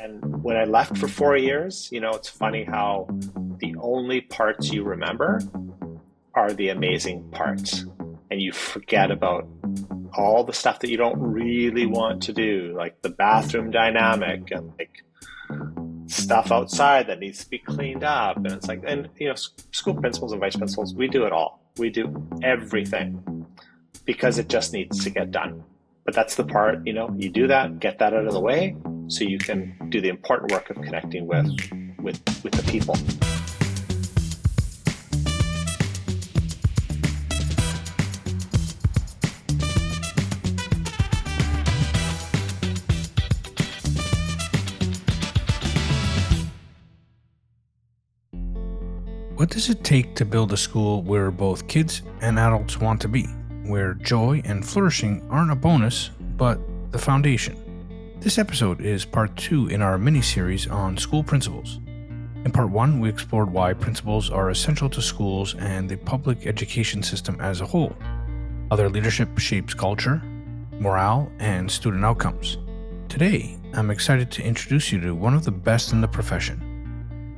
And when I left for 4 years, it's funny how the only parts you remember are the amazing parts. And you forget about all the stuff that you don't really want to do, like the bathroom dynamic and like stuff outside that needs to be cleaned up. And it's like, and school principals and vice principals, we do it all. We do everything because it just needs to get done. But that's the part, you do that, get that out of the way so you can do the important work of connecting with the people. What does it take to build a school where both kids and adults want to be, where joy and flourishing aren't a bonus, but the foundation? This episode is part 2 in our mini-series on school principals. In part 1, we explored why principals are essential to schools and the public education system as a whole, how their leadership shapes culture, morale, and student outcomes. Today, I'm excited to introduce you to one of the best in the profession.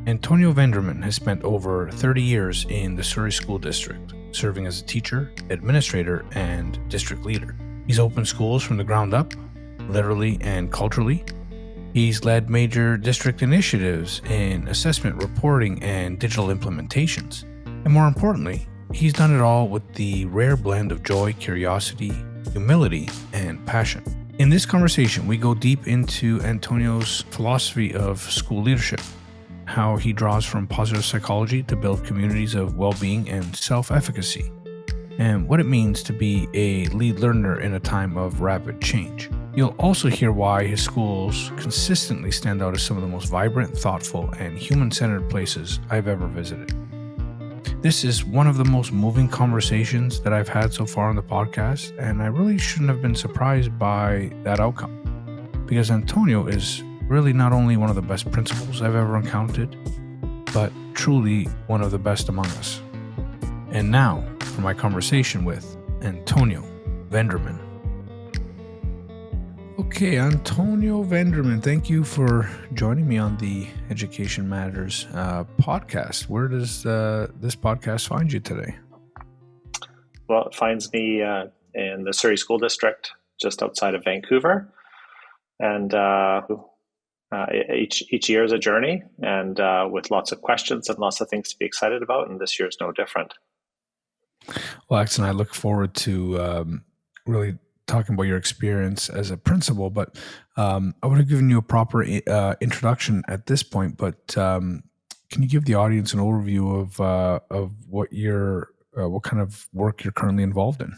Antonio Vendramin has spent over 30 years in the Surrey School District, serving as a teacher, administrator, and district leader. He's opened schools from the ground up, literally and culturally. He's led major district initiatives in assessment, reporting, and digital implementations. And more importantly, he's done it all with the rare blend of joy, curiosity, humility, and passion. In this conversation, we go deep into Antonio's philosophy of school leadership, how he draws from positive psychology to build communities of well-being and self-efficacy, and what it means to be a lead learner in a time of rapid change. You'll also hear why his schools consistently stand out as some of the most vibrant, thoughtful, and human-centered places I've ever visited. This is one of the most moving conversations that I've had so far on the podcast, and I really shouldn't have been surprised by that outcome, because Antonio is really not only one of the best principals I've ever encountered, but truly one of the best among us. And now for my conversation with Antonio Vendramin. Okay, Antonio Vendramin, thank you for joining me on the Education Matters podcast. Where does this podcast find you today? Well, it finds me in the Surrey School District, just outside of Vancouver. And each year is a journey, and with lots of questions and lots of things to be excited about, and this year is no different. Well, actually, I look forward to really talking about your experience as a principal, but I would have given you a proper introduction at this point, but can you give the audience an overview of what kind of work you're currently involved in?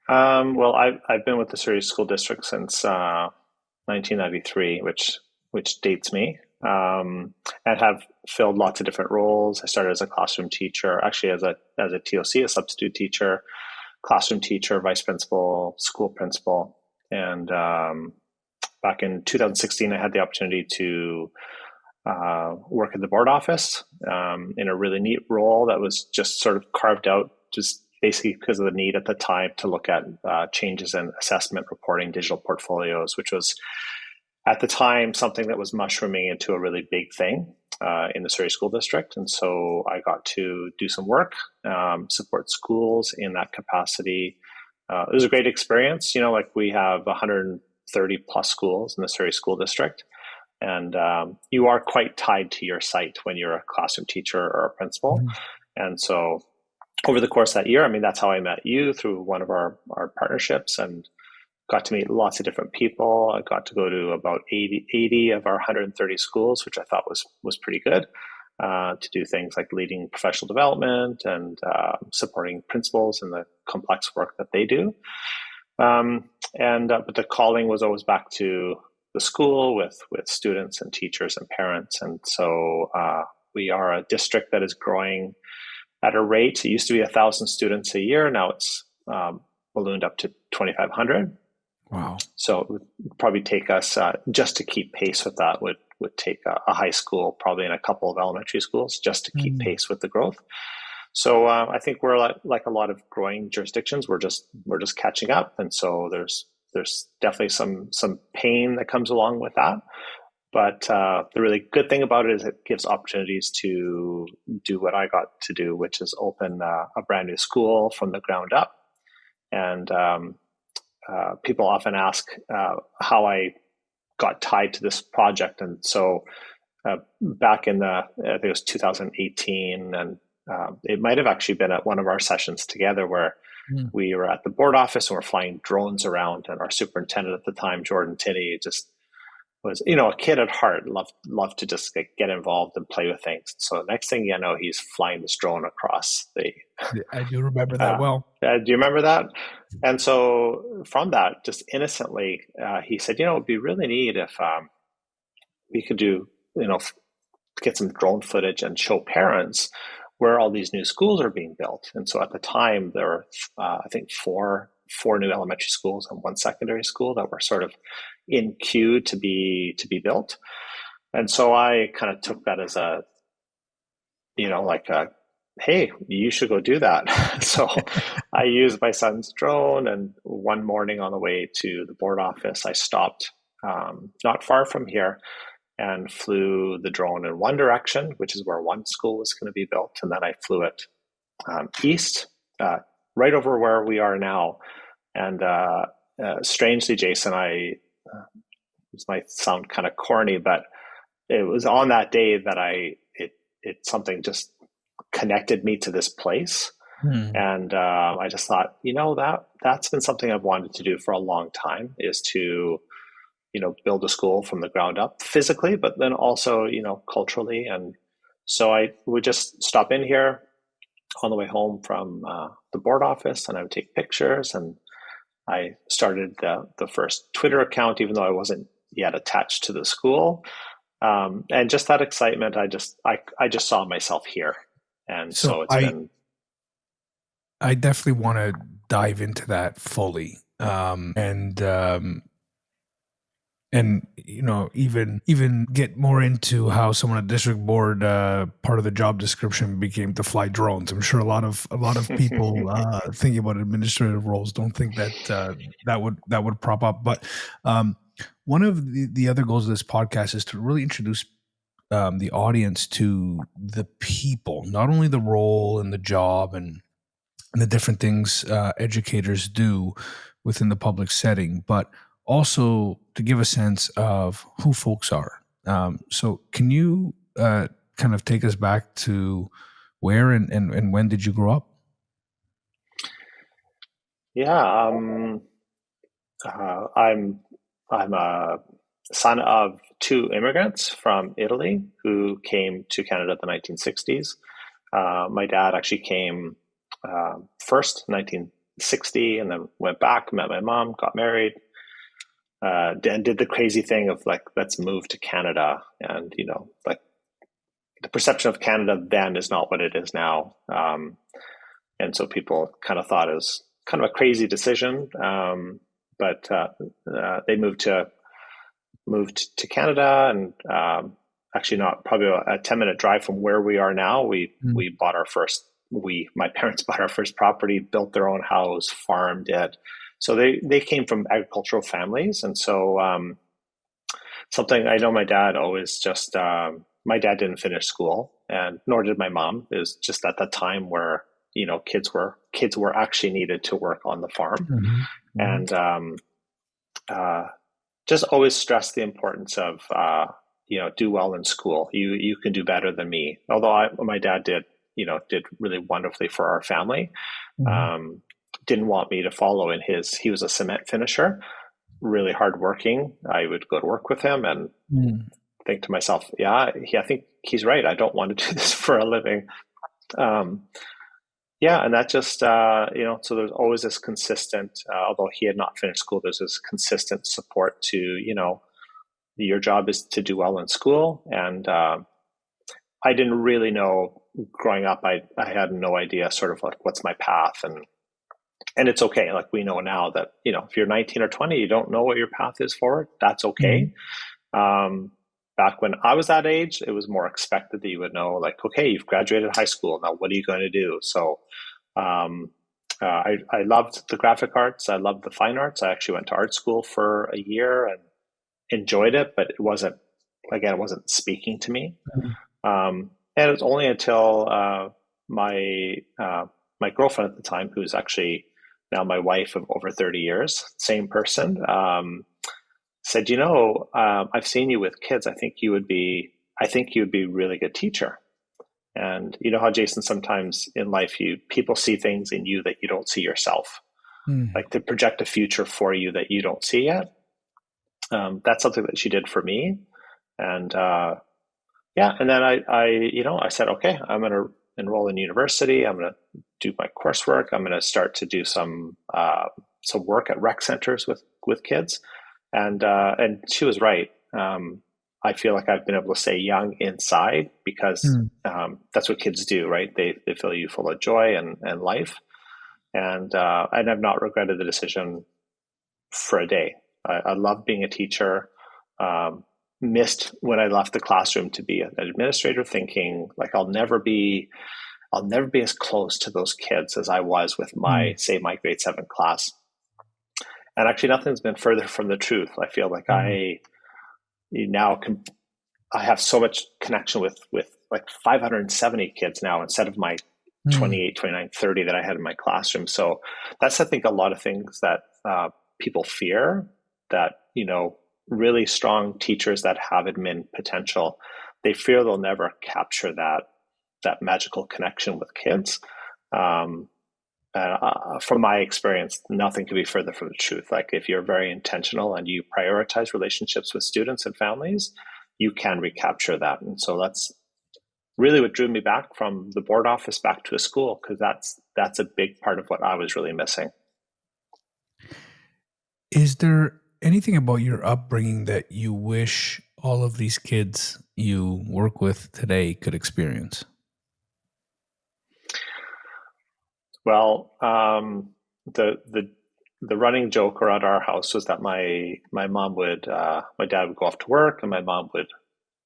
Well, I've been with the Surrey School District since 1993, which dates me, and have filled lots of different roles. I started as a classroom teacher, actually as a TOC, a substitute teacher, classroom teacher, vice principal, school principal, and back in 2016, I had the opportunity to work in the board office in a really neat role that was just sort of carved out just basically because of the need at the time to look at changes in assessment, reporting, digital portfolios, which was at the time something that was mushrooming into a really big thing in the Surrey School District. And so I got to do some work, support schools in that capacity. It was a great experience. Like we have 130 plus schools in the Surrey School District. And you are quite tied to your site when you're a classroom teacher or a principal. Mm-hmm. And so over the course of that year, that's how I met you, through one of our partnerships, and got to meet lots of different people. I got to go to about 80 of our 130 schools, which I thought was pretty good, to do things like leading professional development and supporting principals in the complex work that they do. But the calling was always back to the school with students and teachers and parents. And so we are a district that is growing at a rate. It used to be 1,000 students a year. Now it's ballooned up to 2,500. Wow. So it would probably take us, just to keep pace with that, would take a high school, probably in a couple of elementary schools, just to keep pace with the growth. So I think we're like a lot of growing jurisdictions. We're just catching up. And so there's there's definitely some pain that comes along with that. But the really good thing about it is it gives opportunities to do what I got to do, which is open a brand new school from the ground up. And people often ask how I got tied to this project. And so back in I think it was 2018, and it might have actually been at one of our sessions together where we were at the board office and we're flying drones around, and our superintendent at the time, Jordan Tinney, just was, a kid at heart, loved to just get involved and play with things. So next thing you know, he's flying this drone across the. I do remember that well. Do you remember that? And so from that, just innocently, he said, it'd be really neat if we could do, get some drone footage and show parents where all these new schools are being built. And so at the time, there were, I think, four new elementary schools and one secondary school that were sort of in queue to be built. And so I kind of took that as a, hey, you should go do that. So I used my son's drone, and one morning on the way to the board office, I stopped not far from here and flew the drone in one direction, which is where one school was going to be built. And then I flew it east, right over where we are now. And strangely, Jason, this might sound kind of corny, but it was on that day that something just connected me to this place. And I just thought, that's been something I've wanted to do for a long time, is to, build a school from the ground up physically, but then also, culturally. And so I would just stop in here on the way home from the board office, and I would take pictures. And I started the first Twitter account, even though I wasn't yet attached to the school. And just that excitement, I just saw myself here. And so it's been. I definitely want to dive into that fully. And even get more into how someone at district board, part of the job description became to fly drones. I'm sure a lot of people thinking about administrative roles don't think that that would prop up. But one of the other goals of this podcast is to really introduce the audience to the people, not only the role and the job and the different things educators do within the public setting, but also to give a sense of who folks are. So can you kind of take us back to where and when did you grow up? Yeah, I'm a son of two immigrants from Italy who came to Canada in the 1960s. My dad actually came first in 1960 and then went back, met my mom, got married, and did the crazy thing of let's move to Canada. And, the perception of Canada then is not what it is now. And so people kind of thought it was kind of a crazy decision. But they moved to Canada, and actually not probably a 10-minute drive from where we are now. We bought my parents bought our first property, built their own house, farmed it. So they came from agricultural families. And so something I know my dad always just, my dad didn't finish school, and nor did my mom. It was just at the time where, kids were actually needed to work on the farm. And just always stress the importance of, do well in school. You can do better than me. Although my dad did really wonderfully for our family. Didn't want me to follow in he was a cement finisher, really hardworking. I would go to work with him and think to myself, I think he's right. I don't want to do this for a living. And that just, so there's always this consistent, although he had not finished school, there's this consistent support to, your job is to do well in school. And I didn't really know growing up. I had no idea sort of what's my path, and it's okay. We know now that, if you're 19 or 20, you don't know what your path is forward. That's okay. Back when I was that age, it was more expected that you would know, okay, you've graduated high school. Now, what are you going to do? So I loved the graphic arts. I loved the fine arts. I actually went to art school for a year and enjoyed it, but it wasn't speaking to me. And it was only until my my girlfriend at the time, who's actually now my wife of over 30 years, same person, said, I've seen you with kids. I think you would be a really good teacher. And you know how, Jason, sometimes in life, people see things in you that you don't see yourself, Mm. like to project a future for you that you don't see yet. That's something that she did for me. And yeah, and then I said, okay, I'm going to enroll in university. I'm going to do my coursework. I'm going to start to do some work at rec centers with kids. And she was right. I feel like I've been able to stay young inside because Mm. that's what kids do, right? They fill you full of joy and life. And I've not regretted the decision for a day. I love being a teacher. Missed when I left the classroom to be an administrator, thinking like I'll never be as close to those kids as I was with my Mm. grade 7 class. And actually, nothing's been further from the truth. I feel like Mm. I have so much connection with like 570 kids now instead of my Mm. 28, 29, 30 that I had in my classroom. So that's, I think, a lot of things that people fear, that, really strong teachers that have admin potential, they fear they'll never capture that magical connection with kids. Um, from my experience, nothing could be further from the truth. Like if you're very intentional and you prioritize relationships with students and families, you can recapture that. And so that's really what drew me back from the board office back to a school, because that's a big part of what I was really missing. Is there anything about your upbringing that you wish all of these kids you work with today could experience? Well, the running joke around our house was that my dad would go off to work and my mom would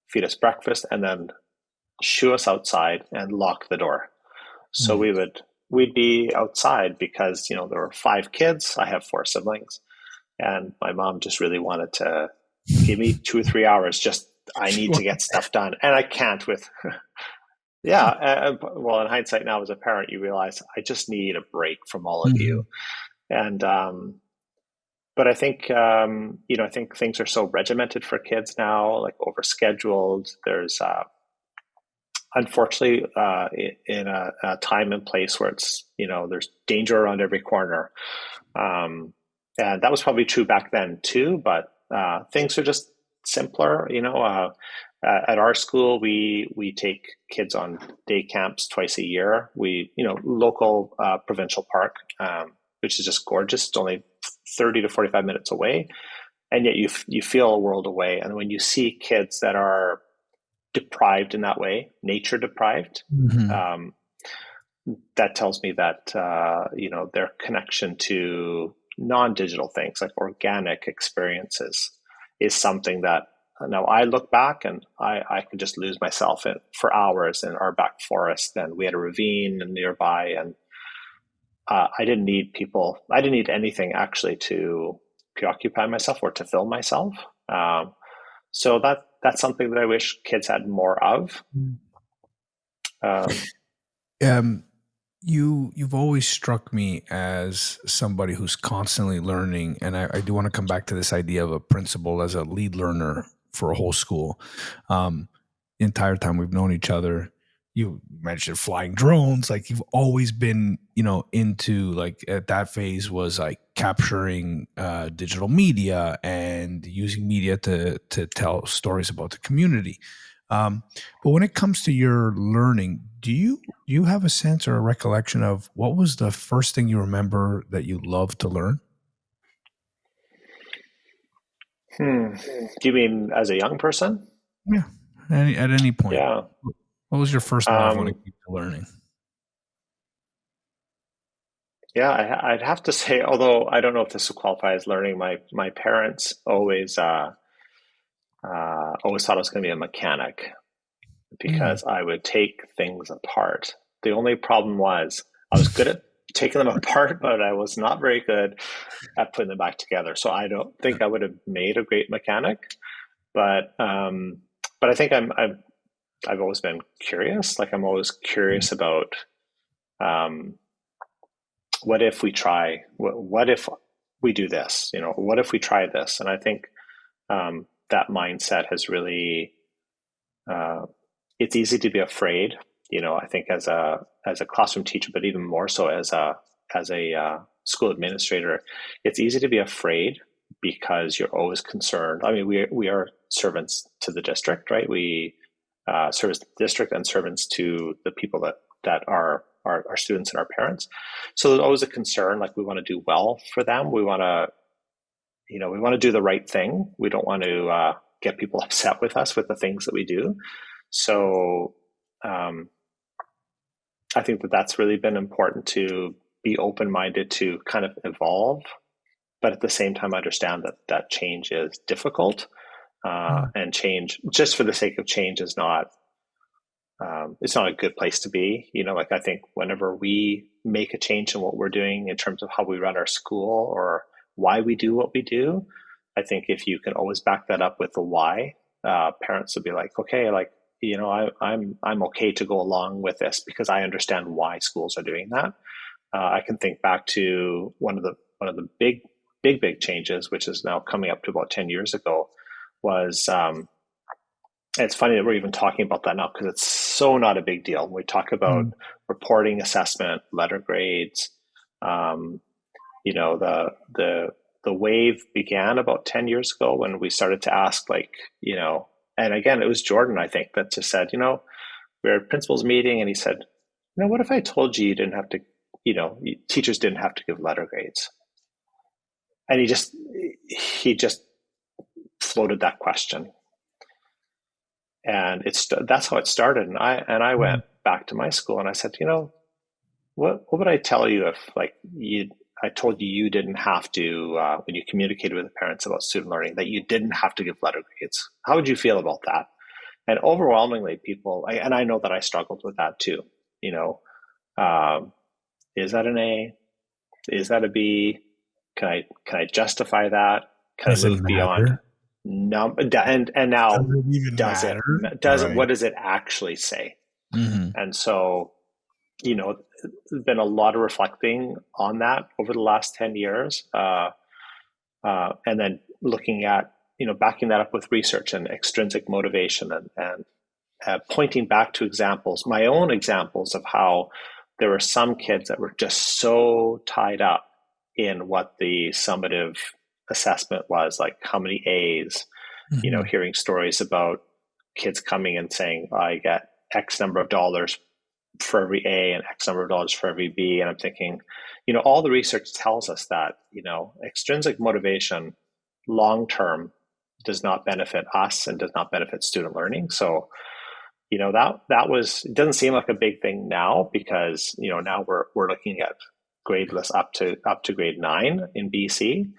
feed us breakfast and then shoo us outside and lock the door. So Mm. we'd be outside because there were 5 kids. I have 4 siblings, and my mom just really wanted to give me 2 or 3 hours. Just I need Sure. to get stuff done, and I can't with. Yeah, well, in hindsight now as a parent, you realize I just need a break from all of you. Mhm. And but I think things are so regimented for kids now, like overscheduled. There's unfortunately in a time and place where it's there's danger around every corner. And that was probably true back then too, but things are just simpler. At our school, we take kids on day camps twice a year. Local provincial park, which is just gorgeous. It's only 30 to 45 minutes away, and yet you feel a world away. And when you see kids that are deprived in that way, nature deprived, Mhm. um, that tells me that their connection to non-digital things like organic experiences is something that now I look back and I could just lose myself for hours in our back forest, and we had a ravine nearby, and I didn't need people. I didn't need anything actually to preoccupy myself or to fill myself. So that's something that I wish kids had more of. Mm. Um, Um, you've always struck me as somebody who's constantly learning, and I do want to come back to this idea of a principal as a lead learner for a whole school. The entire time we've known each other, you mentioned flying drones. Like you've always been, into like at that phase was like capturing digital media and using media to tell stories about the community. Um, but when it comes to your learning, do you have a sense or a recollection of what was the first thing you remember that you loved to learn? hmm. Do you mean as a young person? Yeah, at any point. Yeah. What was your first love when it Um, came to learning? yeah, I'd have to say, although I don't know if this will qualify as learning, my parents always thought I was going to be a mechanic Mm. because I would take things apart. The only problem was I was good at taking them apart, but I was not very good at putting them back together. So I don't think I would have made a great mechanic, but I think I've always been curious. Like I'm always curious about um, what if we try? What if we do this? What if we try this? And I think that mindset has really. It's easy to be afraid. I think as a classroom teacher, but even more so as a school administrator, it's easy to be afraid because you're always concerned. I mean, we are servants to the district, right? We service the district and servants to the people that are our students and our parents. So there's always a concern, like we want to do well for them. We want to do the right thing. We don't want to get people upset with us with the things that we do. So I think that's really been important, to be open-minded to kind of evolve, but at the same time understand that change is difficult, and change just for the sake of change is not it's not a good place to be. Like I think whenever we make a change in what we're doing in terms of how we run our school or why we do what we do, I think if you can always back that up with the why, parents will be like, okay, like, I'm okay to go along with this because I understand why schools are doing that. I can think back to one of the big changes, which is now coming up to about 10 years ago, was it's funny that we're even talking about that now because it's so not a big deal. We talk about reporting, assessment, letter grades. The wave began about 10 years ago when we started to ask, and again, it was Jordan, I think, that just said, we were at principal's meeting and he said, what if I told you didn't have to, teachers didn't have to give letter grades? And he just floated that question. And that's how it started. And I went back to my school and I said, what would I tell you if I told you didn't have to, when you communicated with the parents about student learning, that you didn't have to give letter grades? How would you feel about that? And overwhelmingly people, and I know that I struggled with that too, is that an A? Is that a B? Can I justify that? Can I move beyond? No, and now does it matter? What does it actually say? Mm-hmm. And so, there's been a lot of reflecting on that over the last 10 years. And then looking at, backing that up with research and extrinsic motivation and pointing back to examples, my own examples of how there were some kids that were just so tied up in what the summative assessment was, like how many A's, hearing stories about kids coming and saying, I get X number of dollars for every A and X number of dollars for every B. And I'm thinking, all the research tells us that, extrinsic motivation long-term does not benefit us and does not benefit student learning. So, that was, it doesn't seem like a big thing now because, now we're looking at grade lists up to grade 9 in BC.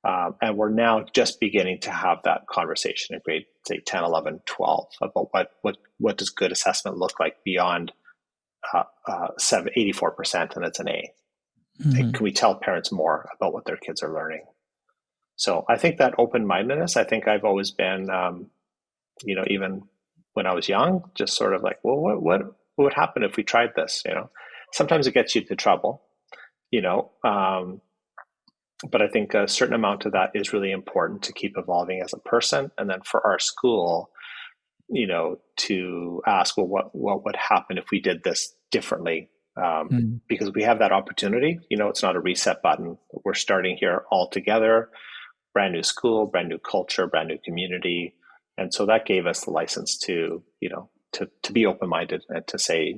And we're now just beginning to have that conversation in grade, say, 10, 11, 12 about what does good assessment look like beyond 84% and it's an A. Mm-hmm. Can we tell parents more about what their kids are learning? So I think that open-mindedness, I think I've always been, even when I was young, just sort of like, well, what would happen if we tried this? Sometimes it gets you into trouble, but I think a certain amount of that is really important to keep evolving as a person. And then for our school, to ask, well, what would happen if we did this differently? Because we have that opportunity. It's not a reset button. We're starting here all together, brand new school, brand new culture, brand new community. And so that gave us the license to be open-minded and to say,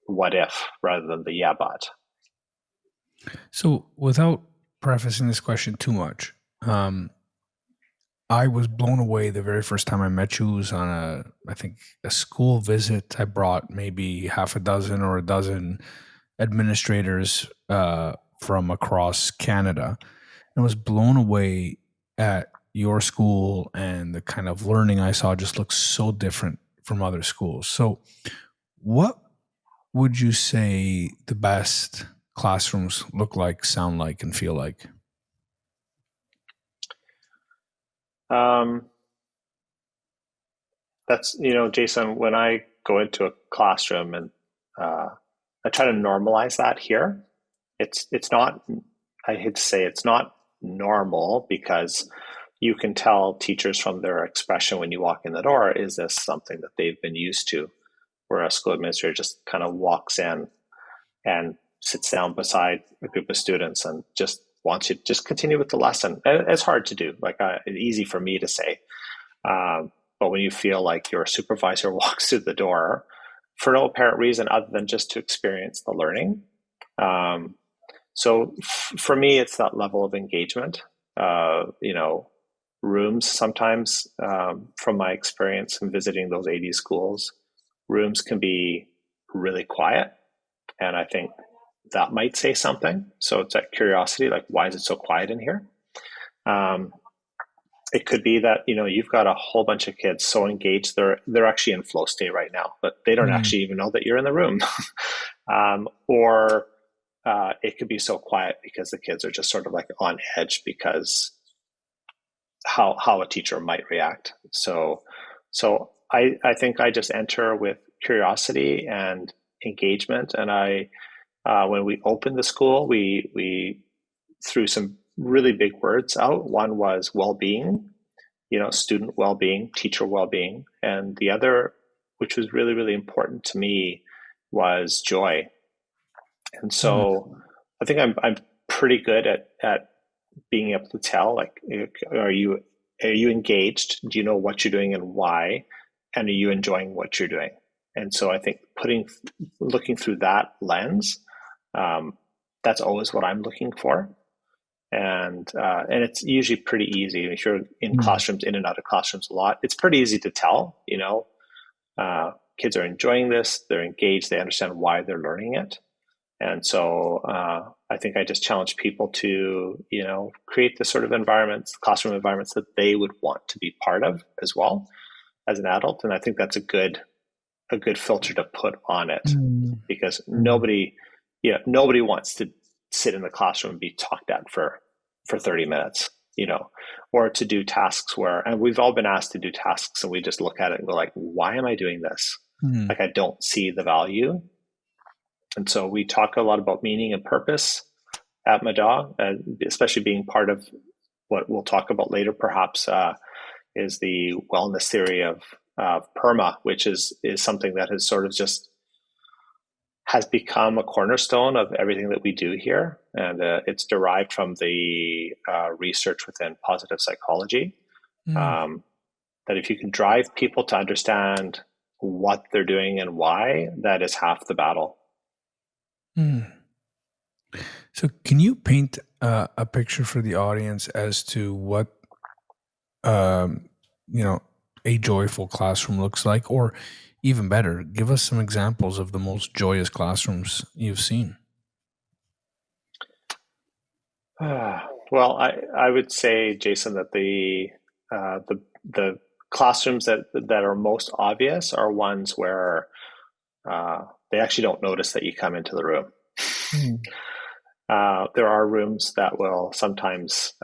what if rather than the yeah, but. So without prefacing this question too much, I was blown away the very first time I met you. It was on a school visit. I brought maybe half a dozen or a dozen administrators from across Canada, and was blown away at your school, and the kind of learning I saw just looks so different from other schools. So what would you say the best classrooms look like, sound like, and feel like? Um, that's, Jason, when I go into a classroom and I try to normalize that here, it's not, I hate to say it's not normal because you can tell teachers from their expression when you walk in the door, is this something that they've been used to? Where a school administrator just kind of walks in and sits down beside a group of students and just wants you to just continue with the lesson. And it's hard to do, like it's easy for me to say. But when you feel like your supervisor walks through the door for no apparent reason other than just to experience the learning. So for me, it's that level of engagement. Rooms sometimes, from my experience in visiting those 80 schools, rooms can be really quiet. And I think that might say something. So it's that curiosity, like, why is it so quiet in here? It could be that, you've got a whole bunch of kids so engaged, they're actually in flow state right now, but they don't actually even know that you're in the room. Or it could be so quiet because the kids are just sort of like on edge because how a teacher might react. So I think I just enter with curiosity and engagement. And when we opened the school, we threw some really big words out. One was well-being, student well-being, teacher well-being. And the other, which was really, really important to me, was joy. And so I think I'm pretty good at being able to tell, like, are you engaged? Do you know what you're doing and why? And are you enjoying what you're doing? And so I think looking through that lens, that's always what I'm looking for. And it's usually pretty easy. If you're in classrooms, in and out of classrooms a lot, it's pretty easy to tell, kids are enjoying this, they're engaged, they understand why they're learning it. And so I think I just challenge people to, create the sort of environments, classroom environments that they would want to be part of as well as an adult. And I think that's a good filter to put on it, because nobody wants to sit in the classroom and be talked at for 30 minutes, or to do tasks and we've all been asked to do tasks and we just look at it and go like, why am I doing this? Like, I don't see the value. And so we talk a lot about meaning and purpose at Madaw, especially being part of what we'll talk about later, perhaps, is the wellness theory of PERMA, which is something that has sort of just has become a cornerstone of everything that we do here. And it's derived from the research within positive psychology, that if you can drive people to understand what they're doing and why, that is half the battle. So can you paint a picture for the audience as to what, a joyful classroom looks like? Or even better, give us some examples of the most joyous classrooms you've seen. Well, I would say, Jason, that the classrooms that are most obvious are ones where they actually don't notice that you come into the room. There are rooms that will sometimes,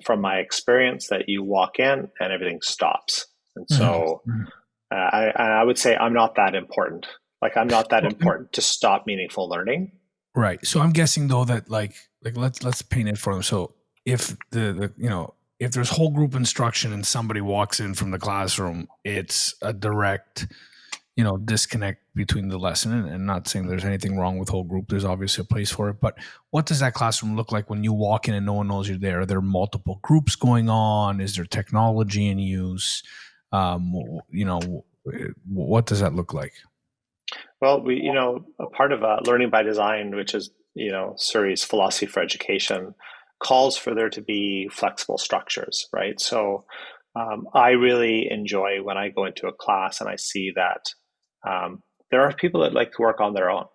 from my experience, that you walk in and everything stops. And so I would say I'm not that important. Like, I'm not that important to stop meaningful learning. Right. So I'm guessing though that like let's paint it for them. So if if there's whole group instruction and somebody walks in from the classroom, it's a direct disconnect between the lesson. And not saying there's anything wrong with whole group. There's obviously a place for it. But what does that classroom look like when you walk in and no one knows you're there? Are there multiple groups going on? Is there technology in use? What does that look like? Well, a part of learning by design, which is, Surrey's philosophy for education, calls for there to be flexible structures, right? So I really enjoy when I go into a class and I see that there are people that like to work on their own.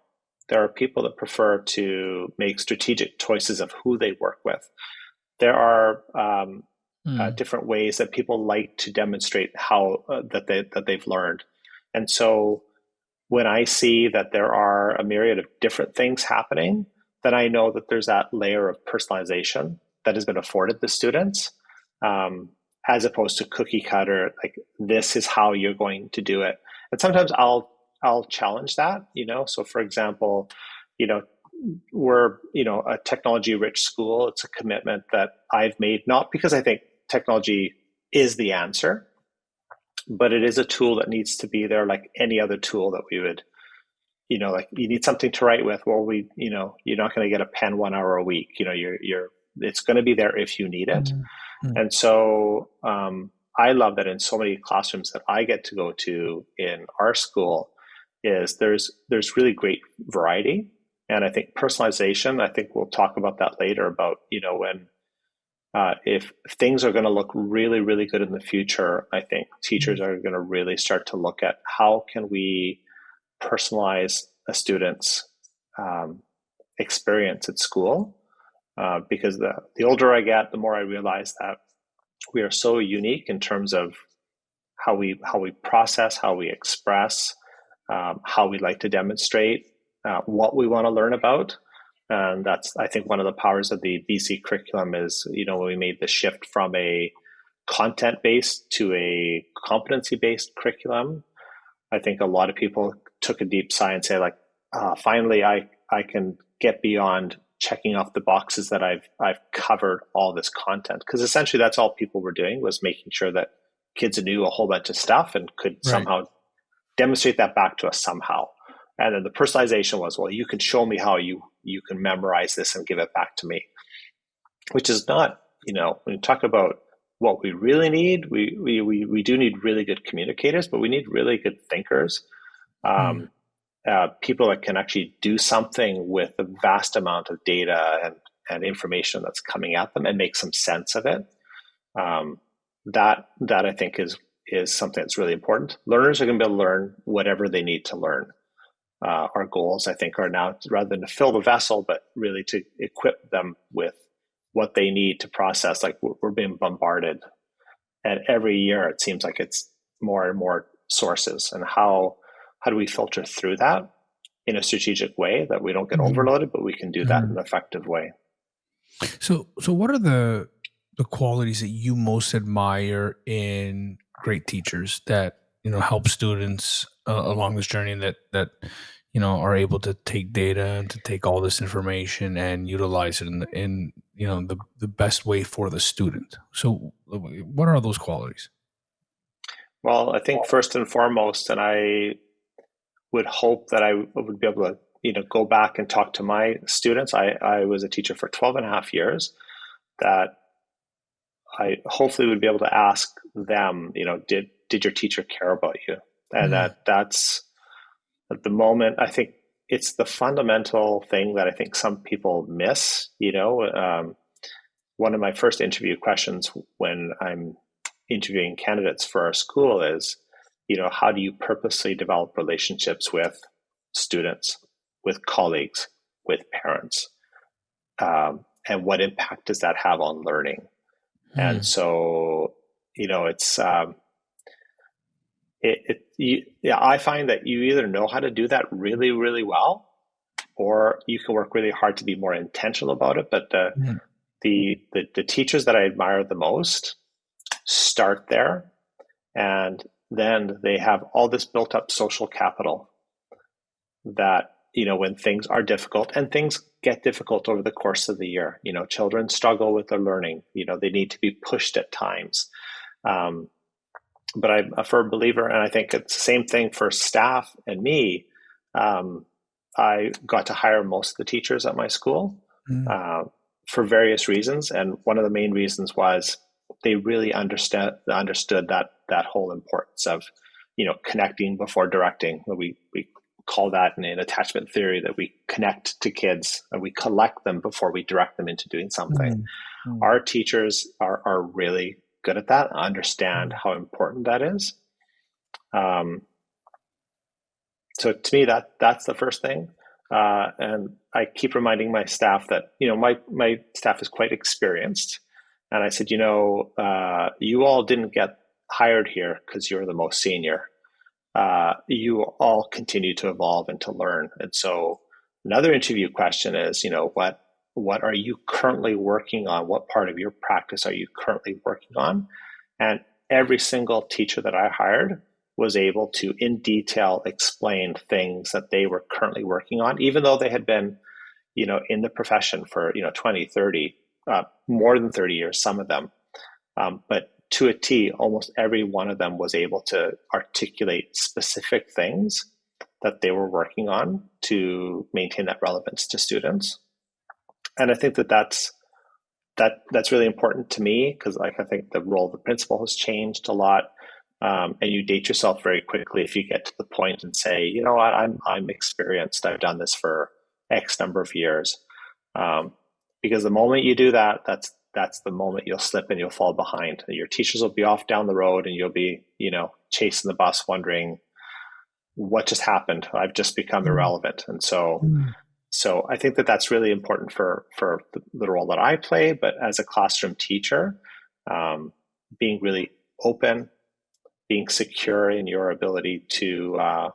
There are people that prefer to make strategic choices of who they work with. There are different ways that people like to demonstrate how that they've learned. And so when I see that there are a myriad of different things happening, then I know that there's that layer of personalization that has been afforded the students, as opposed to cookie cutter, like this is how you're going to do it. And sometimes I'll challenge that, So for example, you know, we're, a technology rich school. It's a commitment that I've made, not because I think technology is the answer, but it is a tool that needs to be there like any other tool that we would, like you need something to write with. Well, you're not going to get a pen 1 hour a week. It's going to be there if you need it. Mm-hmm. And so I love that in so many classrooms that I get to go to in our school is there's really great variety. And I think personalization, I think we'll talk about that later about, when if things are going to look really, really good in the future, I think teachers are going to really start to look at how can we personalize a student's experience at school. Because the older I get, the more I realize that we are so unique in terms of how we process, how we express, how we like to demonstrate, what we want to learn about. And that's, I think, one of the powers of the BC curriculum is, when we made the shift from a content-based to a competency-based curriculum, I think a lot of people took a deep sigh and say, like, finally, I can get beyond checking off the boxes that I've covered all this content. Because essentially that's all people were doing was making sure that kids knew a whole bunch of stuff and could somehow demonstrate that back to us somehow. And then the personalization was, well, you can show me how you can memorize this and give it back to me, which is not, when you talk about what we really need, we do need really good communicators, but we need really good thinkers, people that can actually do something with a vast amount of data and information that's coming at them and make some sense of it. That I think is something that's really important. Learners are going to be able to learn whatever they need to learn. Our goals, I think, are now rather than to fill the vessel, but really to equip them with what they need to process. Like we're being bombarded, and every year it seems like it's more and more sources. And how do we filter through that in a strategic way that we don't get overloaded, but we can do that in an effective way? So what are the qualities that you most admire in great teachers that help students along this journey that are able to take data and to take all this information and utilize it in the best way for the student? So what are those qualities? Well, I think first and foremost, and I would hope that I would be able to go back and talk to my students. I was a teacher for 12 and a half years, that I hopefully would be able to ask them, did your teacher care about you? And that's at the moment, I think it's the fundamental thing that I think some people miss. One of my first interview questions when I'm interviewing candidates for our school is, how do you purposely develop relationships with students, with colleagues, with parents? And what impact does that have on learning? And so, it's, I find that you either know how to do that really, really well, or you can work really hard to be more intentional about it. But the teachers that I admire the most start there, and then they have all this built up social capital that, when things are difficult, and things get difficult over the course of the year, children struggle with their learning, they need to be pushed at times. But I'm a firm believer, and I think it's the same thing for staff and me. I got to hire most of the teachers at my school for various reasons. And one of the main reasons was they really understood that whole importance of, connecting before directing. We call that in attachment theory that we connect to kids and we collect them before we direct them into doing something. Our teachers are really good at that, understand how important that is. So to me, that's the first thing. And I keep reminding my staff that, my staff is quite experienced. And I said, you all didn't get hired here because you're the most senior. You all continue to evolve and to learn. And so Another interview question is, what are you currently working on? What part of your practice are you currently working on? And every single teacher that I hired was able to, in detail, explain things that they were currently working on, even though they had been, in the profession for, 20, 30, more than 30 years, some of them. But to a T, almost every one of them was able to articulate specific things that they were working on to maintain that relevance to students. And I think that's really important to me, because I think the role of the principal has changed a lot. And you date yourself very quickly if you get to the point and say, you know what, I'm experienced. I've done this for X number of years. Because the moment you do that, that's the moment you'll slip and you'll fall behind. Your teachers will be off down the road, and you'll be, chasing the bus, wondering what just happened. I've just become irrelevant. And so I think that's really important for the role that I play. But as a classroom teacher, being really open, being secure in your ability to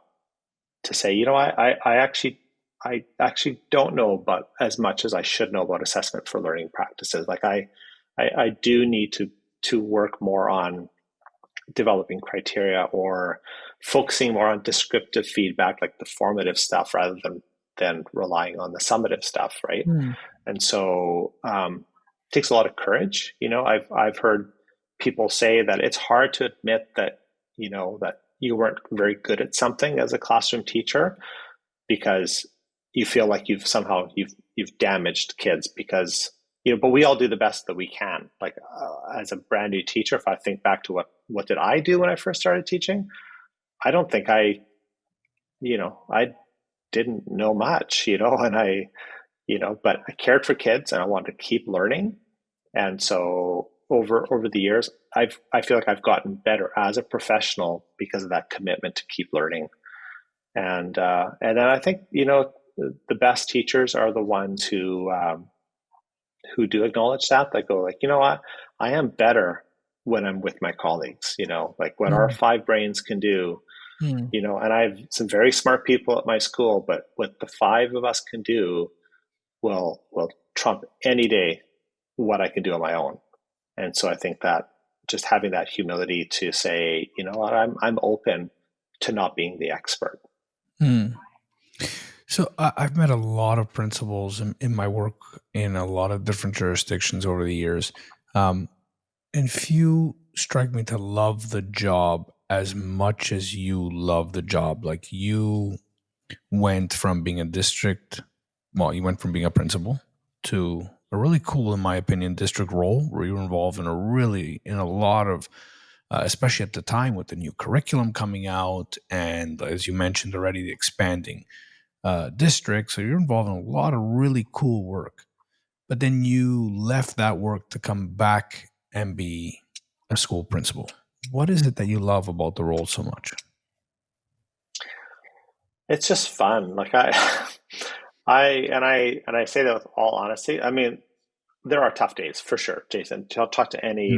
say, I actually don't know about as much as I should know about assessment for learning practices. Like I do need to work more on developing criteria, or focusing more on descriptive feedback, like the formative stuff, rather than relying on the summative stuff, right? And so it takes a lot of courage. I've heard people say that it's hard to admit that that you weren't very good at something as a classroom teacher, because you feel like you've damaged kids, because but we all do the best that we can. Like as a brand new teacher, if I think back to what did I do when I first started teaching, I don't think I didn't know much, and but I cared for kids and I wanted to keep learning. And so over the years, I feel like I've gotten better as a professional because of that commitment to keep learning. And then I think, the best teachers are the ones who do acknowledge that. They go like, you know what, I am better when I'm with my colleagues, like what our five brains can do, and I have some very smart people at my school, but what the five of us can do will trump any day what I can do on my own. And so I think that just having that humility to say, you know what, I'm open to not being the expert. So I've met a lot of principals in my work in a lot of different jurisdictions over the years. And few strike me to love the job as much as you love the job. Like you went from being you went from being a principal to a really cool, in my opinion, district role where you were involved in a lot of, especially at the time with the new curriculum coming out. And as you mentioned already, the expanding district. So you're involved in a lot of really cool work. But then you left that work to come back and be a school principal. What is it that you love about the role so much? It's just fun. Like I say that with all honesty. I mean, there are tough days for sure, Jason. Talk to any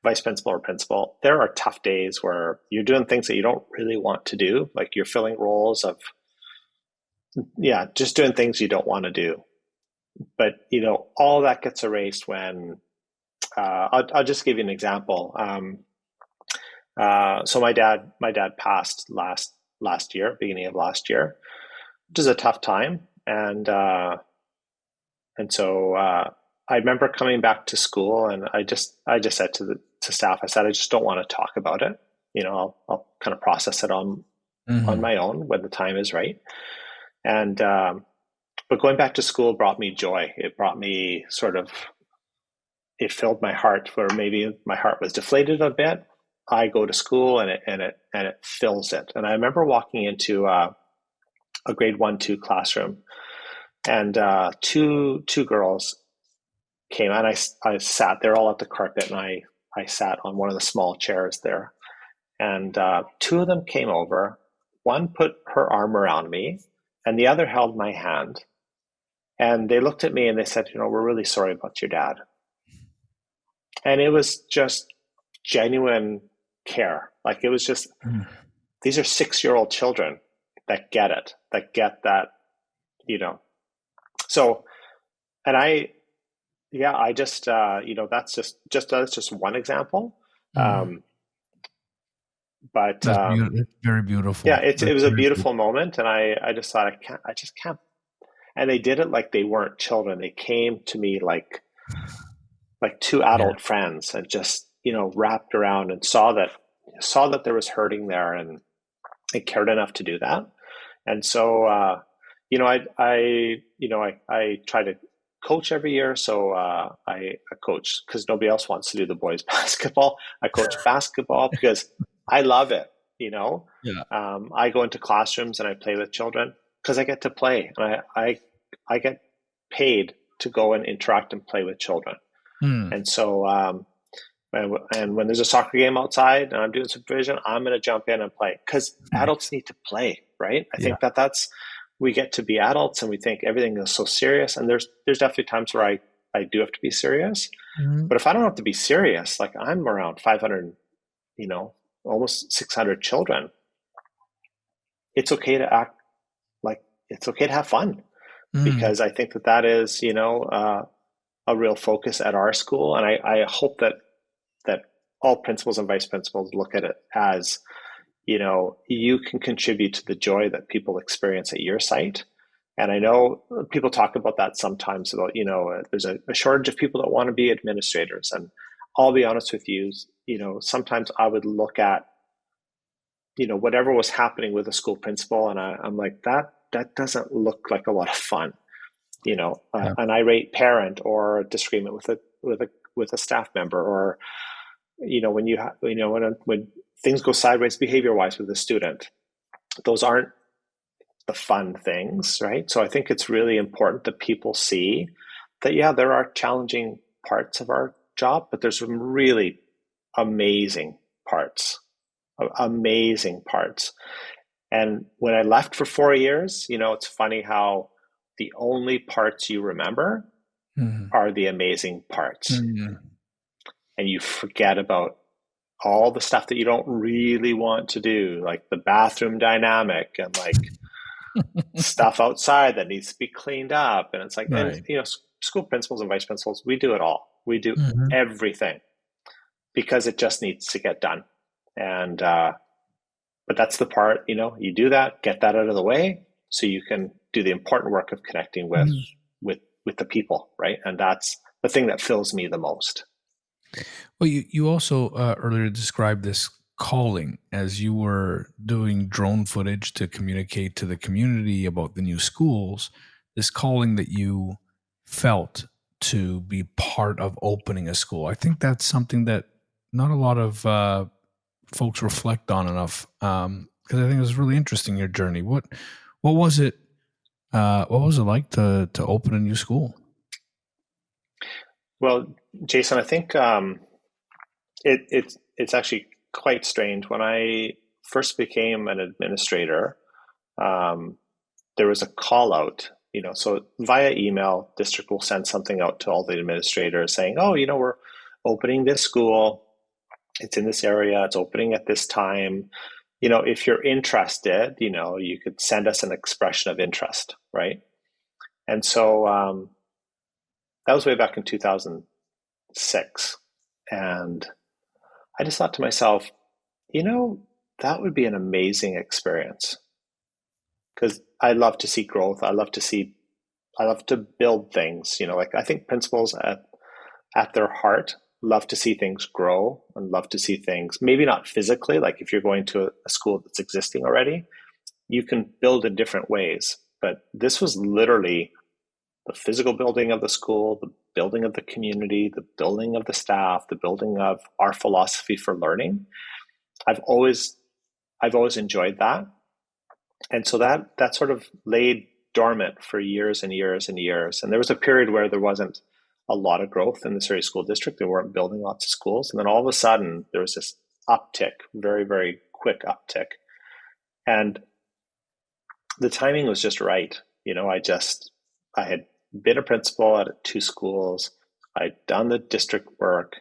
vice principal or principal. There are tough days where you're doing things that you don't really want to do. Like you're filling roles of, just doing things you don't want to do. But all that gets erased when I'll just give you an example. So my dad passed last year, beginning of last year, which is a tough time, and so I remember coming back to school, and I just said to staff, I said, I just don't want to talk about it. I'll kind of process it on my own when the time is right. And but going back to school brought me joy. It brought me it filled my heart where maybe my heart was deflated a bit. I go to school and it fills it. And I remember walking into a grade 1-2 classroom, and two girls came, and I sat there all at the carpet, and I sat on one of the small chairs there. And two of them came over. One put her arm around me, and the other held my hand. And they looked at me and they said, we're really sorry about your dad. And it was just genuine care. Like it was just, these are 6-year-old children that get it, that get that you know, so, and I just, that's just one example. Mhm. But That's beautiful. It's very yeah, beautiful. it That's was a very beautiful beautiful. moment. And I just thought, I just can't. And they did it like they weren't children. They came to me like two Yeah. adult friends and just, wrapped around and saw that there was hurting there, and I cared enough to do that. And so, I try to coach every year. So I coach because nobody else wants to do the boys basketball. I coach basketball because I love it. You know, Yeah. I go into classrooms and I play with children because I get to play, and I get paid to go and interact and play with children. Mm. And so, and when there's a soccer game outside and I'm doing supervision, I'm going to jump in and play because adults need to play, right? I Yeah. think that's we get to be adults and we think everything is so serious. And there's definitely times where I do have to be serious. Mhm. But if I don't have to be serious, like I'm around 500, almost 600 children, it's okay to act like it's okay to have fun, Mm. because I think that is, a real focus at our school. And I hope that all principals and vice principals look at it as, you can contribute to the joy that people experience at your site. And I know people talk about that sometimes about, there's a shortage of people that want to be administrators. And I'll be honest with you, sometimes I would look at, whatever was happening with a school principal, and I'm like, that doesn't look like a lot of fun. Yeah. An irate parent or a disagreement with a staff member, or when when things go sideways behavior wise with a student, those aren't the fun things, right? So I think it's really important that people see that, yeah, there are challenging parts of our job, but there's some really amazing parts, amazing parts. And when I left for 4 years, it's funny how the only parts you remember Mhm. are the amazing parts, Mhm. and you forget about all the stuff that you don't really want to do, like the bathroom dynamic and like stuff outside that needs to be cleaned up. And it's like, and Right. school principals and vice principals, we do it all. We do Mhm. everything because it just needs to get done. And but that's the part, you do that, get that out of the way, so you can do the important work of connecting with Mhm. with the people, right? And that's the thing that fills me the most. Well, you also earlier described this calling as you were doing drone footage to communicate to the community about the new schools, this calling that you felt to be part of opening a school. I think that's something that not a lot of folks reflect on enough, because I think it was really interesting, your journey. What was it? What was it like to open a new school? Well, Jason, I think it's actually quite strange. When I first became an administrator, um, there was a call out. So via email, district will send something out to all the administrators saying, "Oh, we're opening this school. It's in this area. It's opening at this time. If you're interested, you could send us an expression of interest, right?" And so that was way back in 2006, and I just thought to myself, you know, that would be an amazing experience, because I love to see growth. I love to build things. Like I think principals at their heart love to see things grow and love to see things, maybe not physically, like if you're going to a school that's existing already, you can build in different ways. But this was literally the physical building of the school, the building of the community, the building of the staff, the building of our philosophy for learning. I've always I've always enjoyed that. And so that sort of laid dormant for years and years and years. And there was a period where there wasn't a lot of growth in the Surrey School District. They weren't building lots of schools. And then all of a sudden there was this uptick, very, very quick uptick. And the timing was just right. I had been a principal at two schools. I'd done the district work,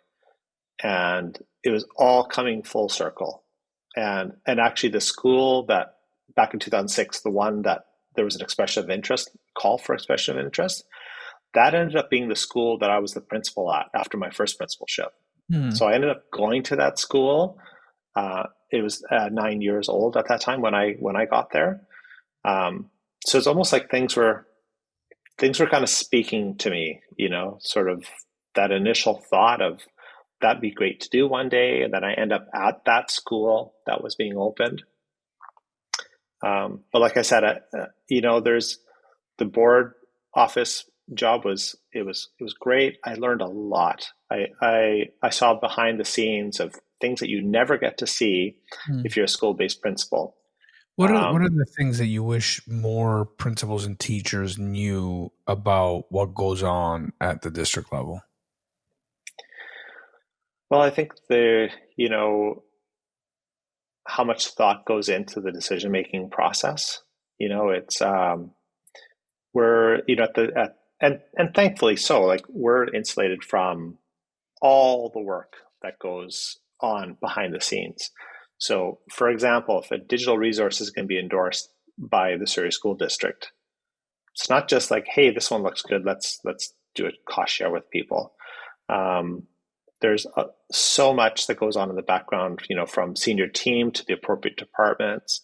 and it was all coming full circle. And actually the school that back in 2006, the one that there was an expression of interest, call for expression of interest. That ended up being the school that I was the principal at after my first principalship. Hmm. So I ended up going to that school. It was 9 years old at that time when I got there. So it's almost like things were kind of speaking to me, sort of that initial thought of that'd be great to do one day, and then I end up at that school that was being opened. But like I said, there's the board office job was great. I learned a lot. I saw behind the scenes of things that you never get to see Hmm. if you're a school-based principal. What are the things that you wish more principals and teachers knew about what goes on at the district level? Well, I think how much thought goes into the decision-making process. It's we're at the at and thankfully so, like, we're insulated from all the work that goes on behind the scenes. So, for example, if a digital resource is going to be endorsed by the Surrey School District, it's not just like, hey, this one looks good, let's do a cost share with people. There's so much that goes on in the background, from senior team to the appropriate departments.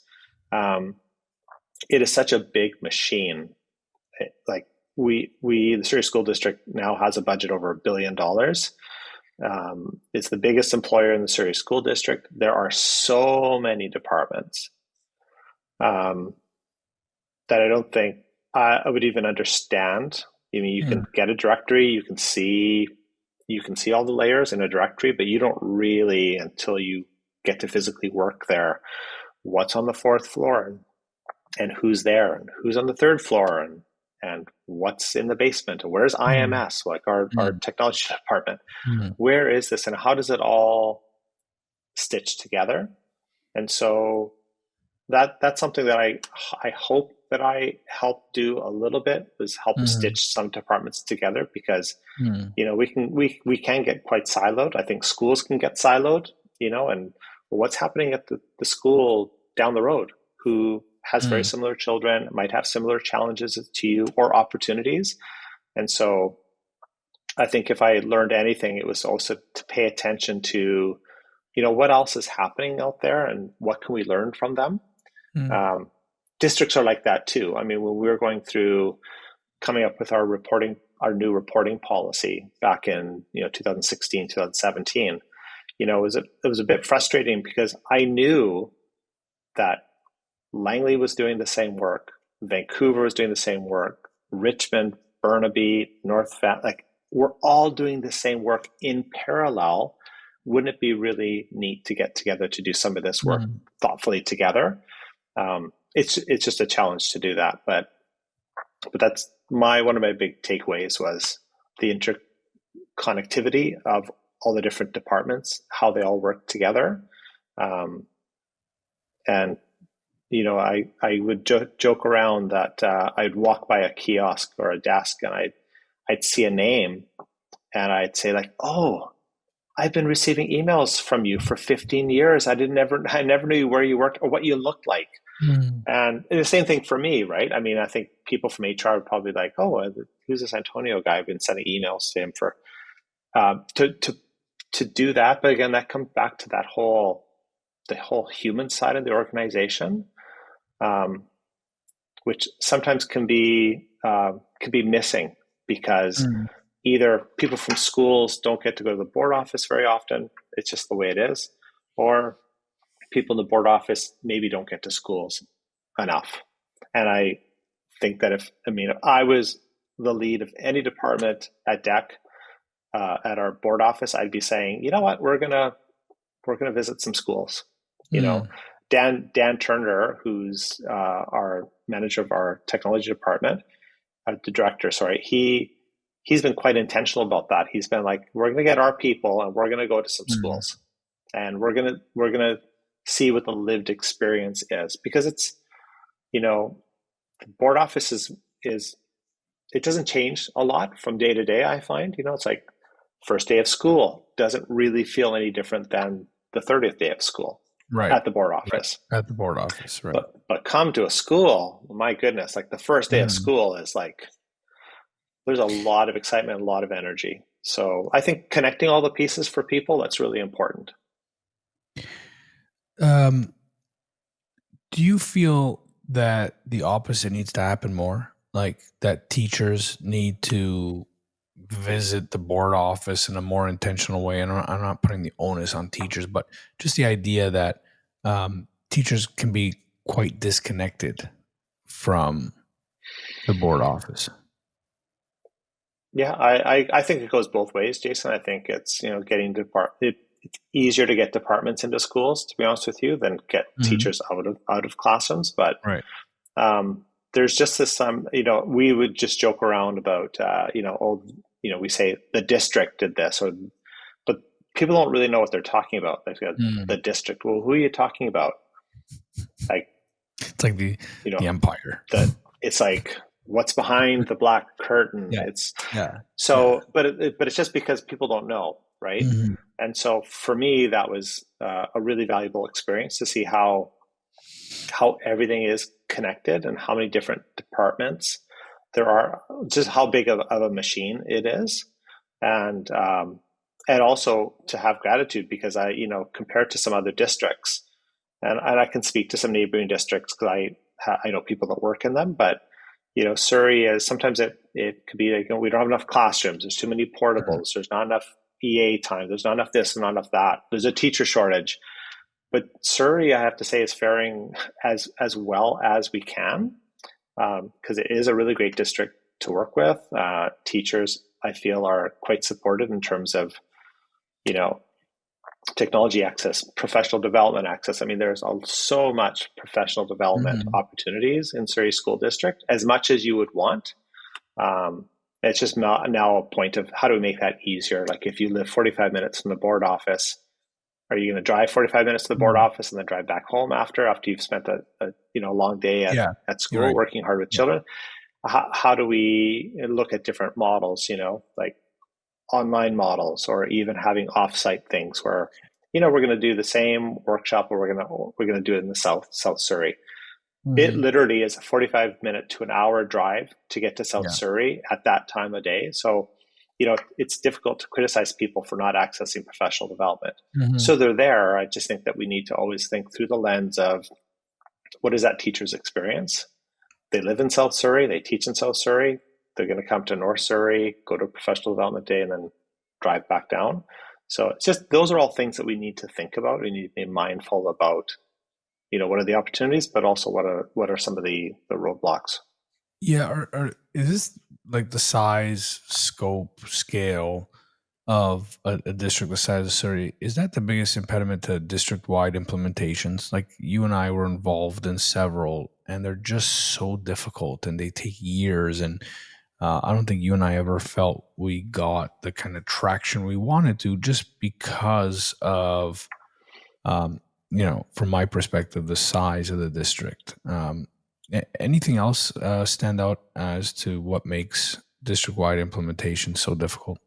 It is such a big machine. Like, the Surrey School District now has a budget over $1 billion. It's the biggest employer in the Surrey School District. There are so many departments that I don't think I would even understand. I mean, you Hmm. can get a directory, you can see all the layers in a directory, but you don't really, until you get to physically work there, what's on the fourth floor, and who's there, and who's on the third floor, and what's in the basement, and where's Hmm. IMS, like our Hmm. technology department. Hmm. Where is this, and how does it all stitch together? And so that's something that I hope that I help do a little bit, is help Hmm. stitch some departments together, because Hmm. we can get quite siloed. I think schools can get siloed, and what's happening at the school down the road, who has very Hmm. similar children, might have similar challenges to you or opportunities. And so I think if I learned anything, it was also to pay attention to, what else is happening out there and what can we learn from them. Hmm. Um, Districts are like that too. I mean, when we were going through coming up with our new reporting policy back in 2016, 2017, it was a bit frustrating, because I knew that Langley was doing the same work, Vancouver was doing the same work, Richmond, Burnaby, North Van, like, we're all doing the same work in parallel. Wouldn't it be really neat to get together to do some of this work Hmm. thoughtfully together? It's just a challenge to do that, but that's one of my big takeaways was the interconnectivity of all the different departments, how they all work together. Um, and I would joke around that I'd walk by a kiosk or a desk, and I'd see a name, and I'd say, like, oh, I've been receiving emails from you for 15 years. I never knew where you worked or what you looked like. Hmm. And the same thing for me, right? I mean, I think people from HR would probably be like, oh, who's this Antonio guy? I've been sending emails to him for to do that. But again, that comes back to the whole human side of the organization, um, which sometimes can be missing, because Hmm. either people from schools don't get to go to the board office very often. It's just the way it is, or people in the board office maybe don't get to schools enough. And I think that if I was the lead of any department at DEC, at our board office, I'd be saying, you know what, we're gonna visit some schools. You know, Hmm. Dan Turner, who's our manager of our technology department, the director, sorry, he's been quite intentional about that. He's been like, we're gonna get our people and we're gonna go to some Hmm. schools, and we're gonna see what the lived experience is, because it's the board office is it doesn't change a lot from day to day. I find, it's like first day of school doesn't really feel any different than the 30th day of school. Right. at the board Right. office. At the board office. Right. But come to a school, my goodness, like the first day of Mhm. school is like there's a lot of excitement, a lot of energy. So I think connecting all the pieces for people, that's really important. Um, do you feel that the opposite needs to happen more? Like that teachers need to visit the board office in a more intentional way? And I'm not putting the onus on teachers, but just the idea that teachers can be quite disconnected from the board office. Yeah, I think it goes both ways, Jason. I think it's, it's easier to get departments into schools, to be honest with you, than get Mhm. teachers out of classrooms. But Right. there's just this, we would just joke around about, we say the district did this, but people don't really know what they're talking about. Like Mm. the district. Well, who are you talking about? Like, It's like the you know, empire. that it's like what's behind the black curtain. Yeah. It's Yeah. Yeah. so, but it's just because people don't know, right? Mhm. And so for me, that was a really valuable experience to see how everything is connected and how many different departments there are, just how big of a machine it is, and also to have gratitude because compared to some other districts, and I can speak to some neighboring districts because I know people that work in them, but Surrey is sometimes it could be like we don't have enough classrooms. There's too many Mhm. portables. There's not enough EA time. There's not enough this and not enough that. There's a teacher shortage. But Surrey, I have to say, is faring as well as we can because it is a really great district to work with. Teachers, I feel, are quite supportive in terms of you know technology access, professional development access. I mean, there's so much professional development Mhm. opportunities in Surrey School District, as much as you would want. Um, it's just now a point of how do we make that easier? Like if you live 45 minutes from the board office, are you going to drive 45 minutes to the board Mhm. office and then drive back home after you've spent a long day Yeah. at You're school right. working hard with Yeah. children? How do we look at different models? Like online models or even having offsite things where we're going to do the same workshop or we're going to do it in the South Surrey. It Mhm. literally is a 45-minute to an hour drive to get to South Yeah. Surrey at that time of day. So it's difficult to criticize people for not accessing professional development. Mhm. So they're there. I just think that we need to always think through the lens of what is that teacher's experience. They live in South Surrey, they teach in South Surrey, they're going to come to North Surrey, go to professional development day, and then drive back down. So it's just those are all things that we need to think about. We need to be mindful about, what are the opportunities, but also what are some of the roadblocks. Yeah. Is this like the size, scope, scale of a district the size of Surrey? Is that the biggest impediment to district-wide implementations? Like you and I were involved in several, and they're just so difficult, and they take years. And I don't think you and I ever felt we got the kind of traction we wanted to, just because of um, from my perspective, the size of the district. Anything else stand out as to what makes district-wide implementation so difficult?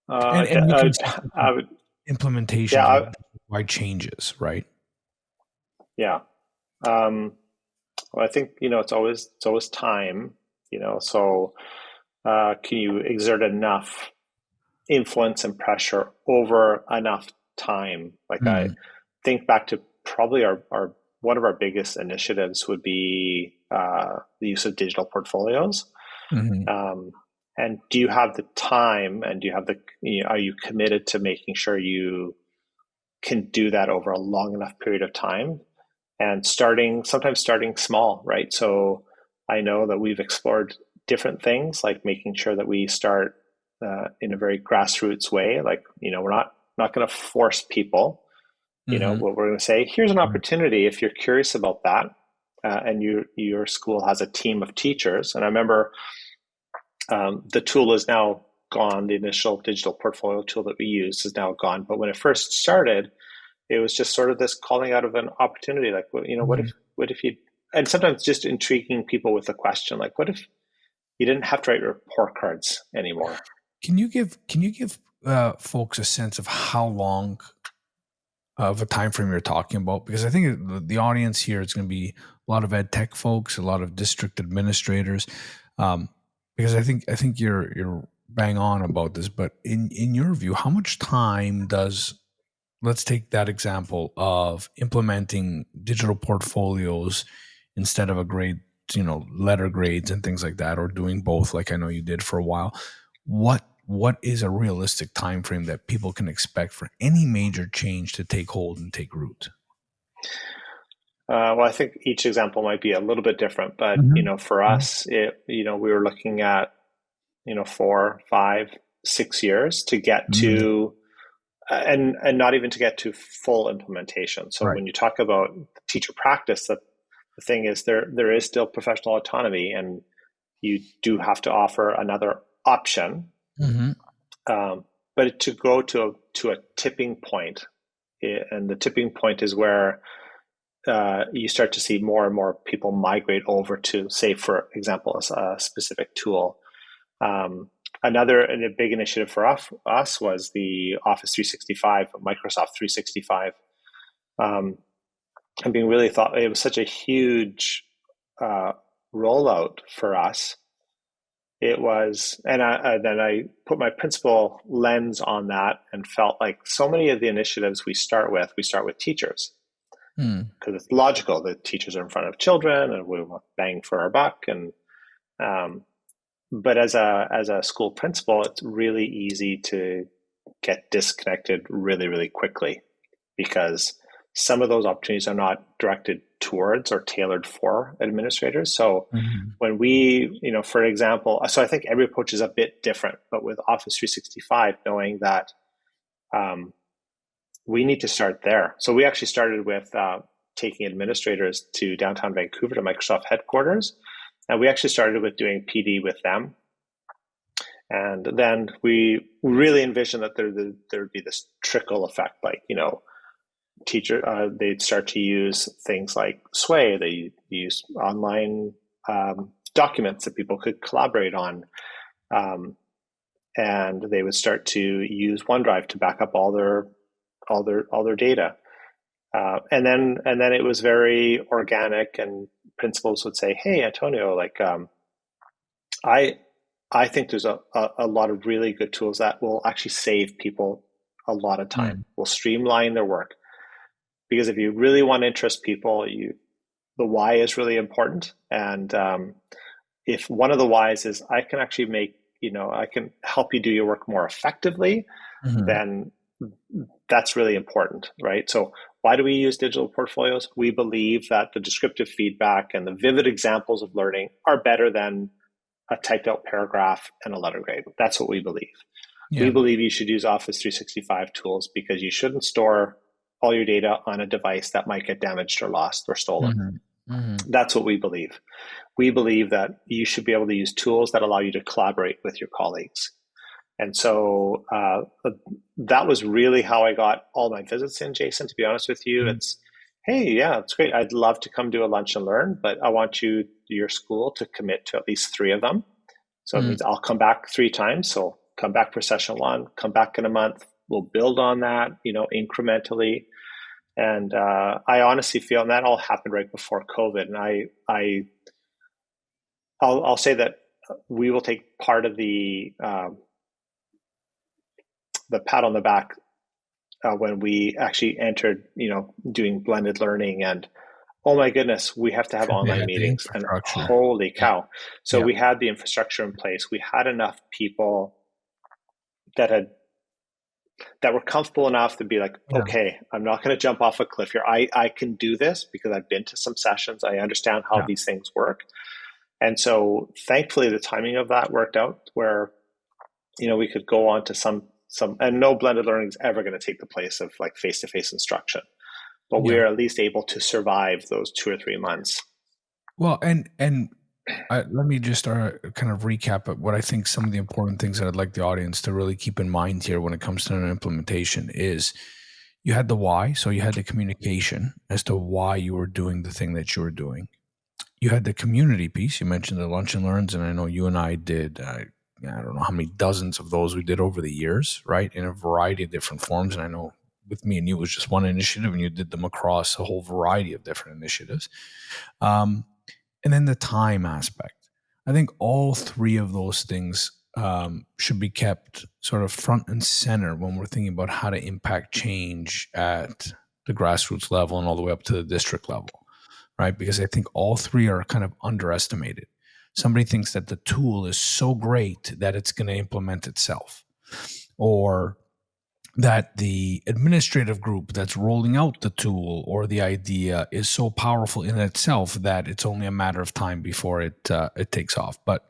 And you can say I would, yeah, implementations or district-wide changes, right? yeah. Um, well, I think it's always time. So can you exert enough influence and pressure over enough time? Like I Mm, think back to probably our one of our biggest initiatives would be the use of digital portfolios. mhm, Um, and do you have the time and do you have are you committed to making sure you can do that over a long enough period of time and sometimes starting small, right? So I know that we've explored different things like making sure that we start in a very grassroots way. Like, we're not going to force people. mhm, What we're going to say, here's an right, opportunity if you're curious about that, and your school has a team of teachers. And I remember the tool is now gone. The initial digital portfolio tool that we used is now gone. But when it first started, it was just sort of this calling out of an opportunity. Like, mhm. what if you, and sometimes just intriguing people with a question, like, what if you didn't have to write report cards anymore? Can you give folks a sense of how long of a time frame you're talking about? Because I think the audience here is going to be a lot of ed tech folks, a lot of district administrators. Because I think you're bang on about this. But in your view, how much time does, let's take that example of implementing digital portfolios instead of a grade, letter grades and things like that, or doing both, like I know you did for a while. What is a realistic time frame that people can expect for any major change to take hold and take root? Well, I think each example might be a little bit different, but for us, we were looking at 4, 5, 6 years to get to, and not even to get to full implementation. So Right. when you talk about teacher practice, the thing is there is still professional autonomy, and you do have to offer another option. But to go to a tipping point, and the tipping point is where you start to see more and more people migrate over to, say, for example, a specific tool. Another big initiative for us was the Office 365, Microsoft 365. And being really thought it was such a huge rollout for us. It was, and then I put my principal lens on that and felt like so many of the initiatives we start with teachers. Because it's logical that teachers are in front of children and we want bang for our buck. And but as a school principal, it's really easy to get disconnected really, really quickly, because some of those opportunities are not directed towards or tailored for administrators. So when we, for example, so I think every approach is a bit different, but with Office 365, knowing that we need to start there. So we actually started with taking administrators to downtown Vancouver to Microsoft headquarters. And we actually started with doing PD with them. And then we really envisioned that there would be this trickle effect, like, they'd start to use things like Sway. They use online documents that people could collaborate on. And they would start to use OneDrive to back up all their data. And then it was very organic, and principals would say, "Hey, Antonio, like, I think there's a lot of really good tools that will actually save people a lot of time, will streamline their work." Because if you really want to interest people, the why is really important. And if one of the whys is I can actually make, I can help you do your work more effectively, then that's really important, right? So why do we use digital portfolios? We believe that the descriptive feedback and the vivid examples of learning are better than a typed out paragraph and a letter grade. That's what we believe. Yeah. We believe you should use Office 365 tools because you shouldn't store all your data on a device that might get damaged or lost or stolen. That's what we believe. We believe that you should be able to use tools that allow you to collaborate with your colleagues. And so that was really how I got all my visits in, Jason, to be honest with you. It's, hey, yeah, it's great. I'd love to come do a lunch and learn, but I want your school to commit to at least 3 of them. So it means I'll come back 3 times. So come back for session 1, come back in a month. We'll build on that, incrementally. And I honestly feel, and that all happened right before COVID. And I'll say that we will take part of the pat on the back when we actually entered, doing blended learning, and oh my goodness, we have to have online meetings, and holy cow. So we had the infrastructure in place. We had enough people that were comfortable enough to be like, okay, I'm not going to jump off a cliff here. I can do this because I've been to some sessions. I understand how these things work. And so thankfully the timing of that worked out where, we could go on to some, and no blended learning is ever going to take the place of like face-to-face instruction, but we're at least able to survive those 2 or 3 months. Well, and let me just kind of recap what I think some of the important things that I'd like the audience to really keep in mind here when it comes to an implementation is you had the why. So you had the communication as to why you were doing the thing that you were doing. You had the community piece. You mentioned the lunch and learns, and I know you and I did, I don't know how many dozens of those we did over the years, right? In a variety of different forms. And I know with me and you was just one initiative, and you did them across a whole variety of different initiatives. And then the time aspect. I think all three of those things should be kept sort of front and center when we're thinking about how to impact change at the grassroots level and all the way up to the district level, right? Because I think all three are kind of underestimated. Somebody thinks that the tool is so great that it's going to implement itself, or that the administrative group that's rolling out the tool or the idea is so powerful in itself that it's only a matter of time before it takes off. But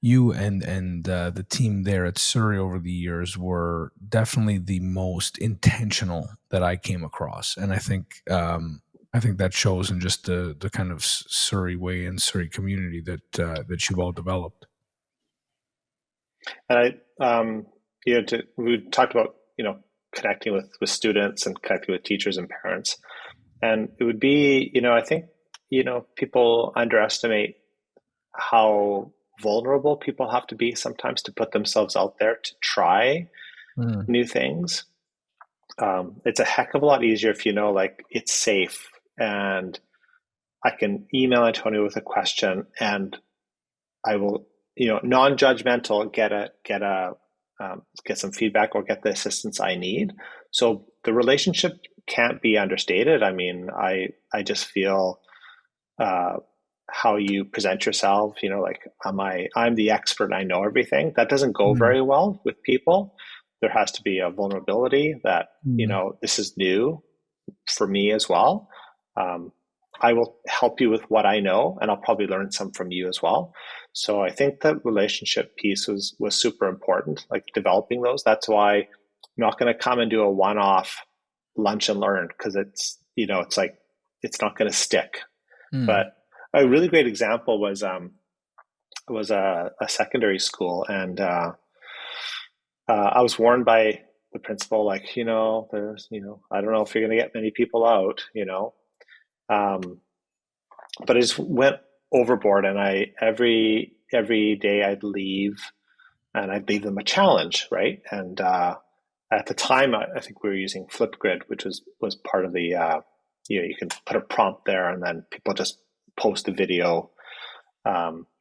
you and the team there at Surrey over the years were definitely the most intentional that I came across, and I think that shows in just the kind of Surrey way and Surrey community that you've all developed. And we talked about, connecting with students and connecting with teachers and parents. And it would be, I think, people underestimate how vulnerable people have to be sometimes to put themselves out there to try new things. It's a heck of a lot easier if it's safe and I can email Antonio with a question and I will, non-judgmental, get some feedback or get the assistance I need. So the relationship can't be understated. I mean, I just feel how you present yourself, I'm the expert and I know everything. That doesn't go very well with people. There has to be a vulnerability that, this is new for me as well. I will help you with what I know, and I'll probably learn some from you as well. So I think that relationship piece was super important, like developing those. That's why I'm not going to come and do a one-off lunch and learn, because it's not going to stick. But a really great example was a secondary school, and I was warned by the principal, there's, I don't know if you're going to get many people out, but I just went overboard, and every day I'd leave, and I'd leave them a challenge, right? And at the time, I think we were using Flipgrid, which was part of the you can put a prompt there, and then people just post a video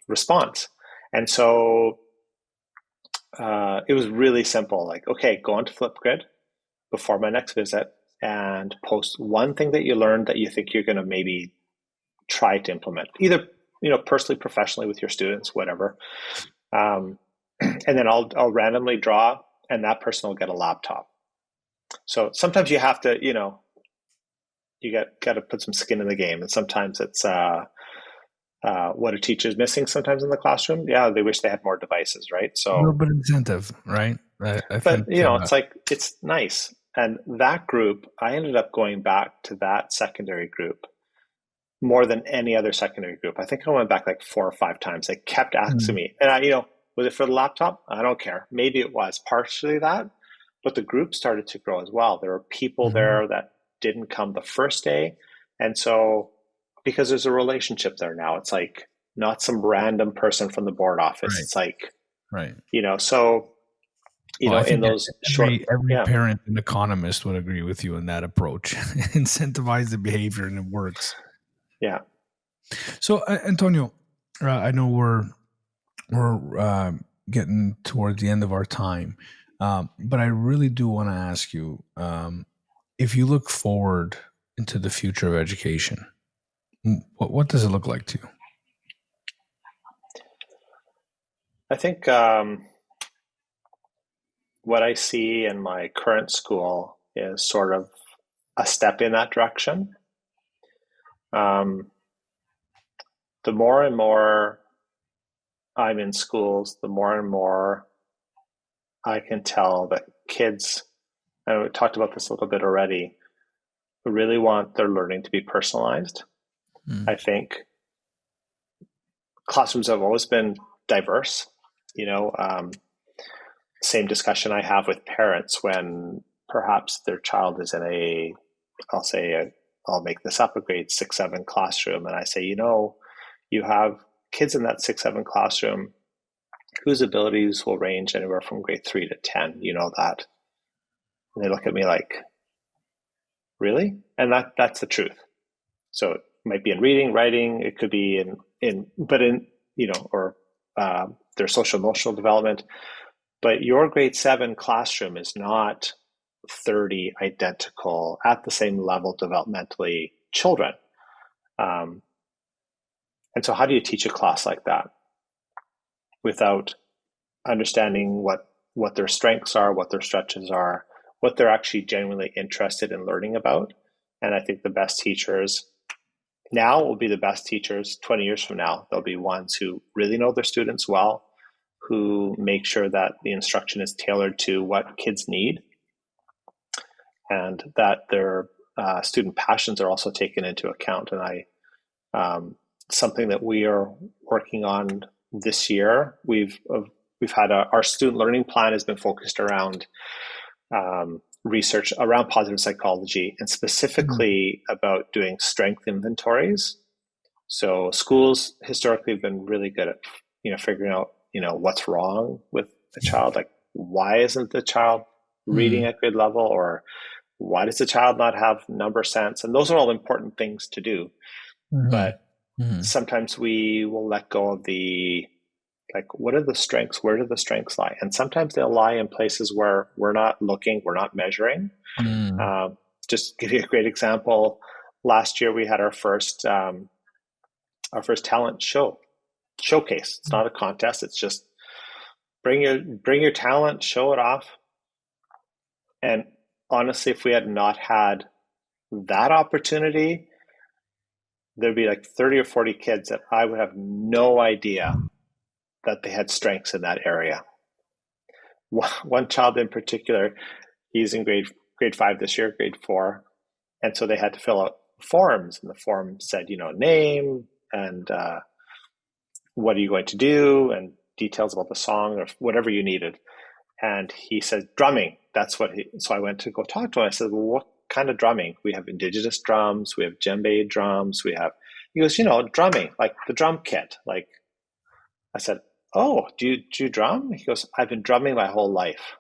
response. And so it was really simple. Like, okay, go onto Flipgrid before my next visit and post one thing that you learned that you think you're going to maybe try to implement, either personally, professionally, with your students, whatever. And then I'll randomly draw, and that person will get a laptop. So sometimes you have to, you got to put some skin in the game, and sometimes it's what a teacher's missing sometimes in the classroom. Yeah, they wish they had more devices, right? So a little bit of incentive, right? I think, it's nice. And that group, I ended up going back to that secondary group more than any other secondary group. I think I went back like 4 or 5 times. They kept asking me, and was it for the laptop? I don't care. Maybe it was partially that, but the group started to grow as well. There were people there that didn't come the first day. And so, because there's a relationship there now, it's like not some random person from the board office. Right. It's like, right. So, in those every parent and economist would agree with you in that approach. Incentivize the behavior, and it works. Yeah. So, Antonio, I know we're getting towards the end of our time, but I really do want to ask you, if you look forward into the future of education, what does it look like to you? I think what I see in my current school is sort of a step in that direction. The more and more I'm in schools, the more and more I can tell that kids, and we talked about this a little bit already, really want their learning to be personalized. I think classrooms have always been diverse. Same discussion I have with parents when perhaps their child is in I'll make this up, a grade 6, 7 classroom. And I say, you have kids in that 6, 7 classroom whose abilities will range anywhere from grade 3 to 10, that. And they look at me like, really? And that's the truth. So it might be in reading, writing, it could be or their social emotional development. But your grade 7 classroom is not 30 identical at the same level developmentally children. And so how do you teach a class like that without understanding what their strengths are, what their stretches are, what they're actually genuinely interested in learning about? And I think the best teachers now will be the best teachers 20 years from now. They'll be ones who really know their students well, who make sure that the instruction is tailored to what kids need, and that their student passions are also taken into account. And something that we are working on this year, we've had our student learning plan has been focused around research around positive psychology, and specifically about doing strength inventories. So schools historically have been really good at figuring out what's wrong with a child, like why isn't the child reading at grade level, or why does the child not have number sense? And those are all important things to do. But sometimes we will let go of what are the strengths? Where do the strengths lie? And sometimes they'll lie in places where we're not looking, we're not measuring. Just give you a great example. Last year we had our first talent showcase. It's not a contest. It's just bring your talent, show it off. And honestly, if we had not had that opportunity, there'd be like 30 or 40 kids that I would have no idea that they had strengths in that area. One child in particular, he's in grade 5 this year, grade 4. And so they had to fill out forms, and the form said, name and what are you going to do, and details about the song or whatever you needed. And he said, drumming. So I went to go talk to him. I said, well, what kind of drumming? We have indigenous drums. We have djembe drums. He goes, drumming, like the drum kit. Like, I said, oh, do you drum? He goes, I've been drumming my whole life.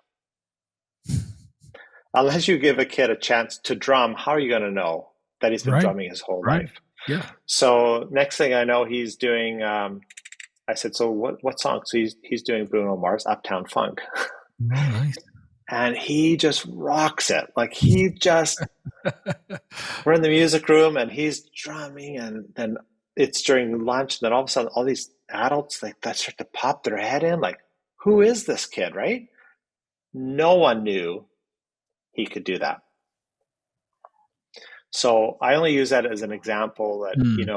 Unless you give a kid a chance to drum, how are you going to know that he's been drumming his whole life? Yeah. So next thing I know, he's doing, I said, so what song? So he's doing Bruno Mars, Uptown Funk. Oh, nice. And he just rocks it. Like we're in the music room and he's drumming, and then it's during lunch. And then all of a sudden, all these adults, that start to pop their head in, like, who is this kid, right? No one knew he could do that. So I only use that as an example that,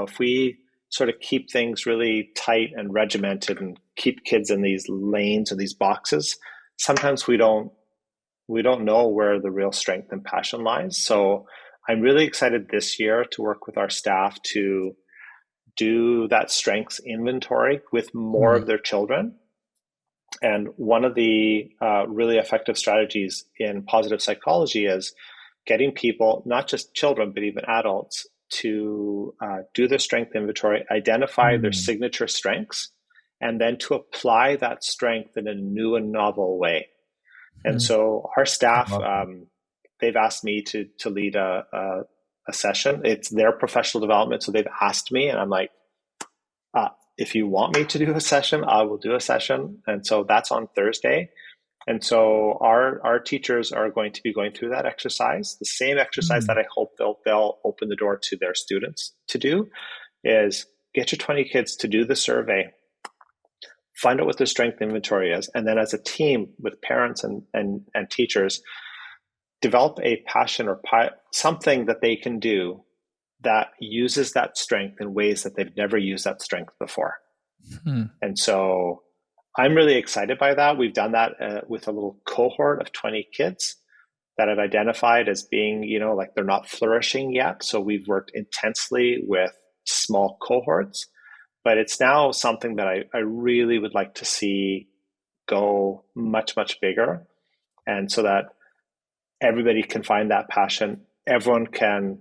if we sort of keep things really tight and regimented and keep kids in these lanes or these boxes, sometimes we don't know where the real strength and passion lies. So I'm really excited this year to work with our staff to do that strengths inventory with more of their children. And one of the really effective strategies in positive psychology is getting people, not just children, but even adults, to do their strength inventory, identify their signature strengths, and then to apply that strength in a new and novel way. And so our staff, they've asked me to lead a session. It's their professional development, so they've asked me, and I'm like, if you want me to do a session, I will do a session. And so that's on Thursday. And so our teachers are going to be going through that exercise. The same exercise that I hope they'll open the door to their students to do is get your 20 kids to do the survey, find out what their strength inventory is, and then as a team with parents and teachers, develop a passion or something that they can do that uses that strength in ways that they've never used that strength before. And so I'm really excited by that. We've done that with a little cohort of 20 kids that I've identified as being, like they're not flourishing yet. So we've worked intensely with small cohorts, but it's now something that I really would like to see go much, much bigger. And so that everybody can find that passion. Everyone can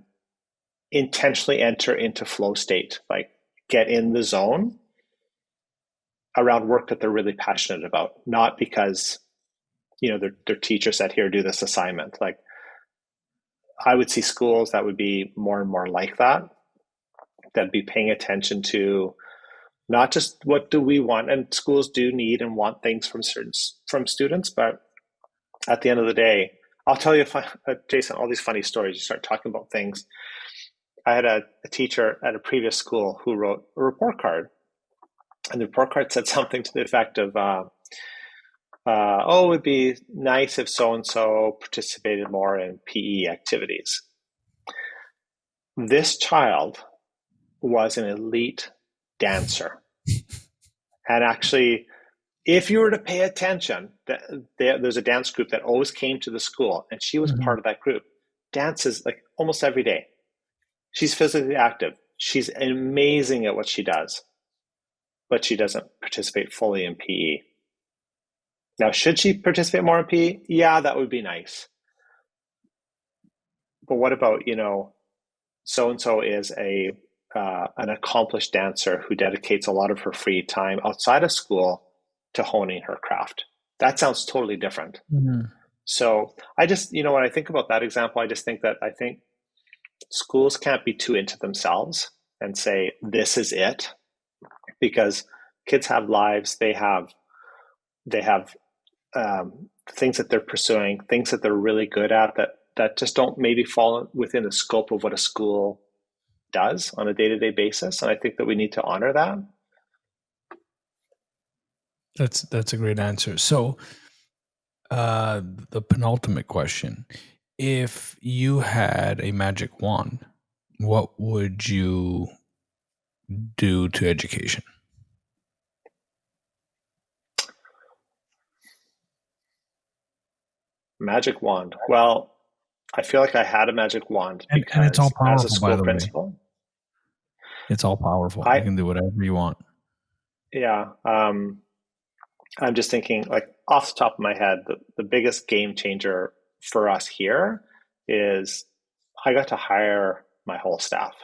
intentionally enter into flow state, like get in the zone around work that they're really passionate about, not because, their teacher said, here, do this assignment. Like, I would see schools that would be more and more like that'd be paying attention to not just what do we want, and schools do need and want things from students, but at the end of the day, I'll tell you, Jason, all these funny stories. You start talking about things. I had a teacher at a previous school who wrote a report card, and the report card said something to the effect of, "Oh, it would be nice if so and so participated more in PE activities." This child was an elite dancer, and actually, if you were to pay attention, there's a dance group that always came to the school, and she was part of that group. Dances like almost every day. She's physically active. She's amazing at what she does, but she doesn't participate fully in PE. Now, should she participate more in PE? Yeah, that would be nice. But what about, so-and-so is an accomplished dancer who dedicates a lot of her free time outside of school to honing her craft. That sounds totally different. So I just, when I think about that example, I just think schools can't be too into themselves and say, this is it, because kids have lives. They have things that they're pursuing, things that they're really good at that just don't maybe fall within the scope of what a school does on a day-to-day basis. And I think that we need to honor that. That's a great answer. So the penultimate question, if you had a magic wand, what would you do to education? Magic wand. Well, I feel like I had a magic wand And it's all because as a powerful, by school the way. principal, It's all powerful. You can do whatever you want. Yeah. I'm just thinking, like, off the top of my head, the biggest game changer for us here is I got to hire my whole staff.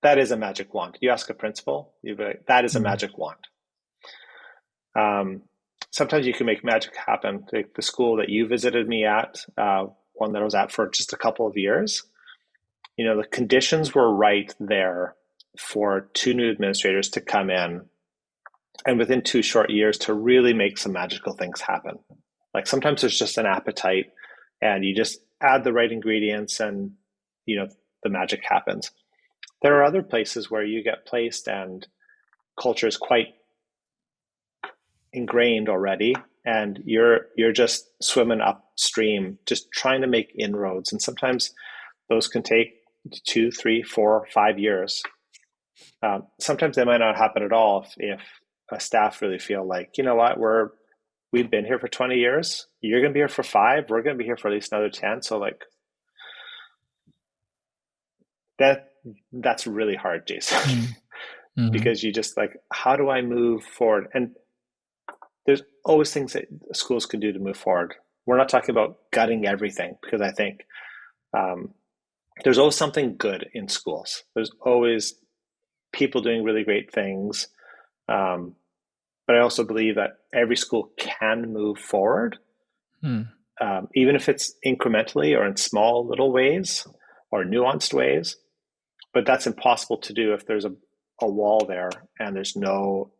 That is a magic wand. You ask a principal, you'd be like, that is a magic wand. Sometimes you can make magic happen. Like the school that you visited me at, one that I was at for just a couple of years, the conditions were right there for 2 new administrators to come in, and within 2 short years to really make some magical things happen. Like sometimes there's just an appetite, and you just add the right ingredients, and the magic happens. There are other places where you get placed and culture is quite ingrained already, and you're just swimming upstream, just trying to make inroads. And sometimes those can take 2, 3, 4, 5 years. Sometimes they might not happen at all if a staff really feel like, you know what, we've been here for 20 years. You're going to be here for 5. We're going to be here for at least another 10. So like that's really hard, Jason, because you just like, how do I move forward? And there's always things that schools can do to move forward. We're not talking about gutting everything, because I think there's always something good in schools. There's always people doing really great things. But I also believe that every school can move forward, even if it's incrementally or in small little ways or nuanced ways. But that's impossible to do if there's a wall there and there's no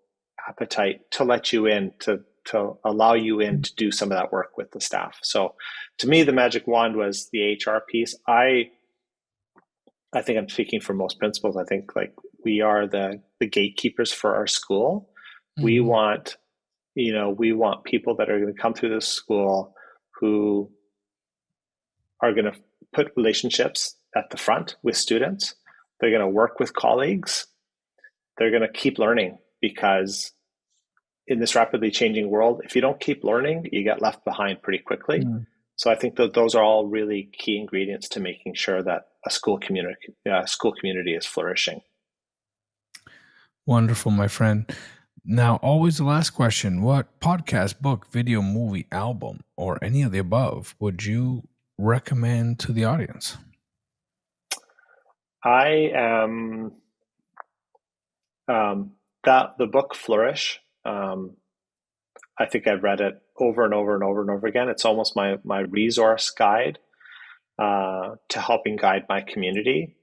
appetite to let you in, to allow you in to do some of that work with the staff. So to me, the magic wand was the HR piece. I think I'm speaking for most principals. I think like we are the gatekeepers for our school. We want people that are going to come through this school who are going to put relationships at the front with students. They're going to work with colleagues. They're going to keep learning, because in this rapidly changing world, if you don't keep learning, you get left behind pretty quickly. So I think that those are all really key ingredients to making sure that a school community is flourishing. Wonderful, my friend. Now, always the last question: what podcast, book, video, movie, album, or any of the above would you recommend to the audience? I am the book Flourish. I think I've read it over and over and over and over again. It's almost my resource guide to helping guide my community.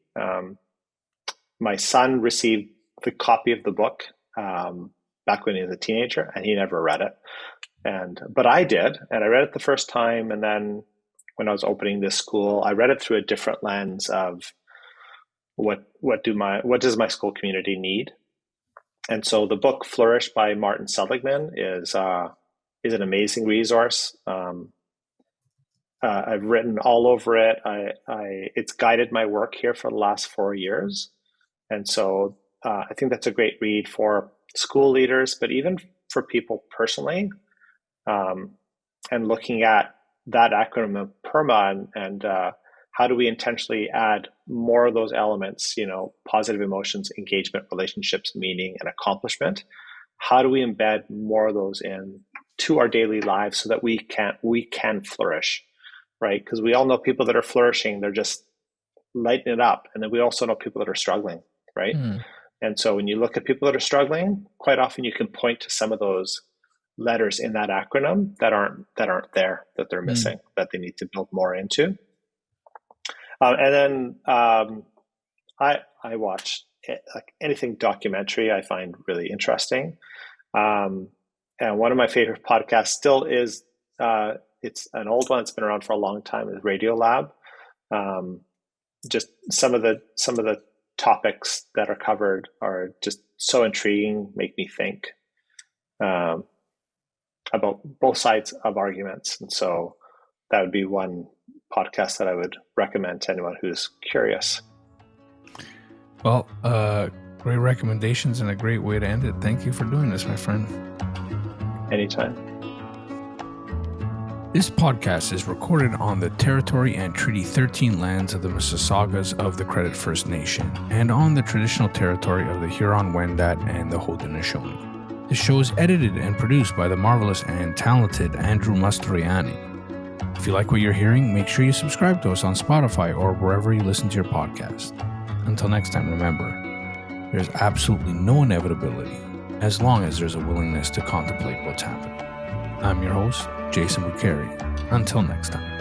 My son received the copy of the book back when he was a teenager, and he never read it. But I did, and I read it the first time, and then when I was opening this school, I read it through a different lens of what does my school community need. And so the book Flourish by Martin Seligman is an amazing resource. I've written all over it. It's guided my work here for the last 4 years. And so I think that's a great read for school leaders, but even for people personally. And looking at that acronym of PERMA and how do we intentionally add more of those elements, positive emotions, engagement, relationships, meaning, and accomplishment. How do we embed more of those into our daily lives so that we can flourish, right? Because we all know people that are flourishing, they're just lighting it up. And then we also know people that are struggling, right? And so when you look at people that are struggling, quite often you can point to some of those letters in that acronym that aren't there, that they're missing, that they need to build more into. And then I watch anything documentary I find really interesting. And one of my favorite podcasts still is, it's an old one, it's been around for a long time, is Radio Lab. Just some of the topics that are covered are just so intriguing, make me think about both sides of arguments. And so that would be one podcast that I would recommend to anyone who's curious. Well, great recommendations and a great way to end it. Thank you for doing this, my friend. Anytime. This podcast is recorded on the territory and Treaty 13 lands of the Mississaugas of the Credit First Nation and on the traditional territory of the Huron-Wendat and the Haudenosaunee. The show is edited and produced by the marvelous and talented Andrew Mastroianni. If you like what you're hearing, make sure you subscribe to us on Spotify or wherever you listen to your podcast. Until next time, remember, there's absolutely no inevitability as long as there's a willingness to contemplate what's happening. I'm your host, Jason Bucheri. Until next time.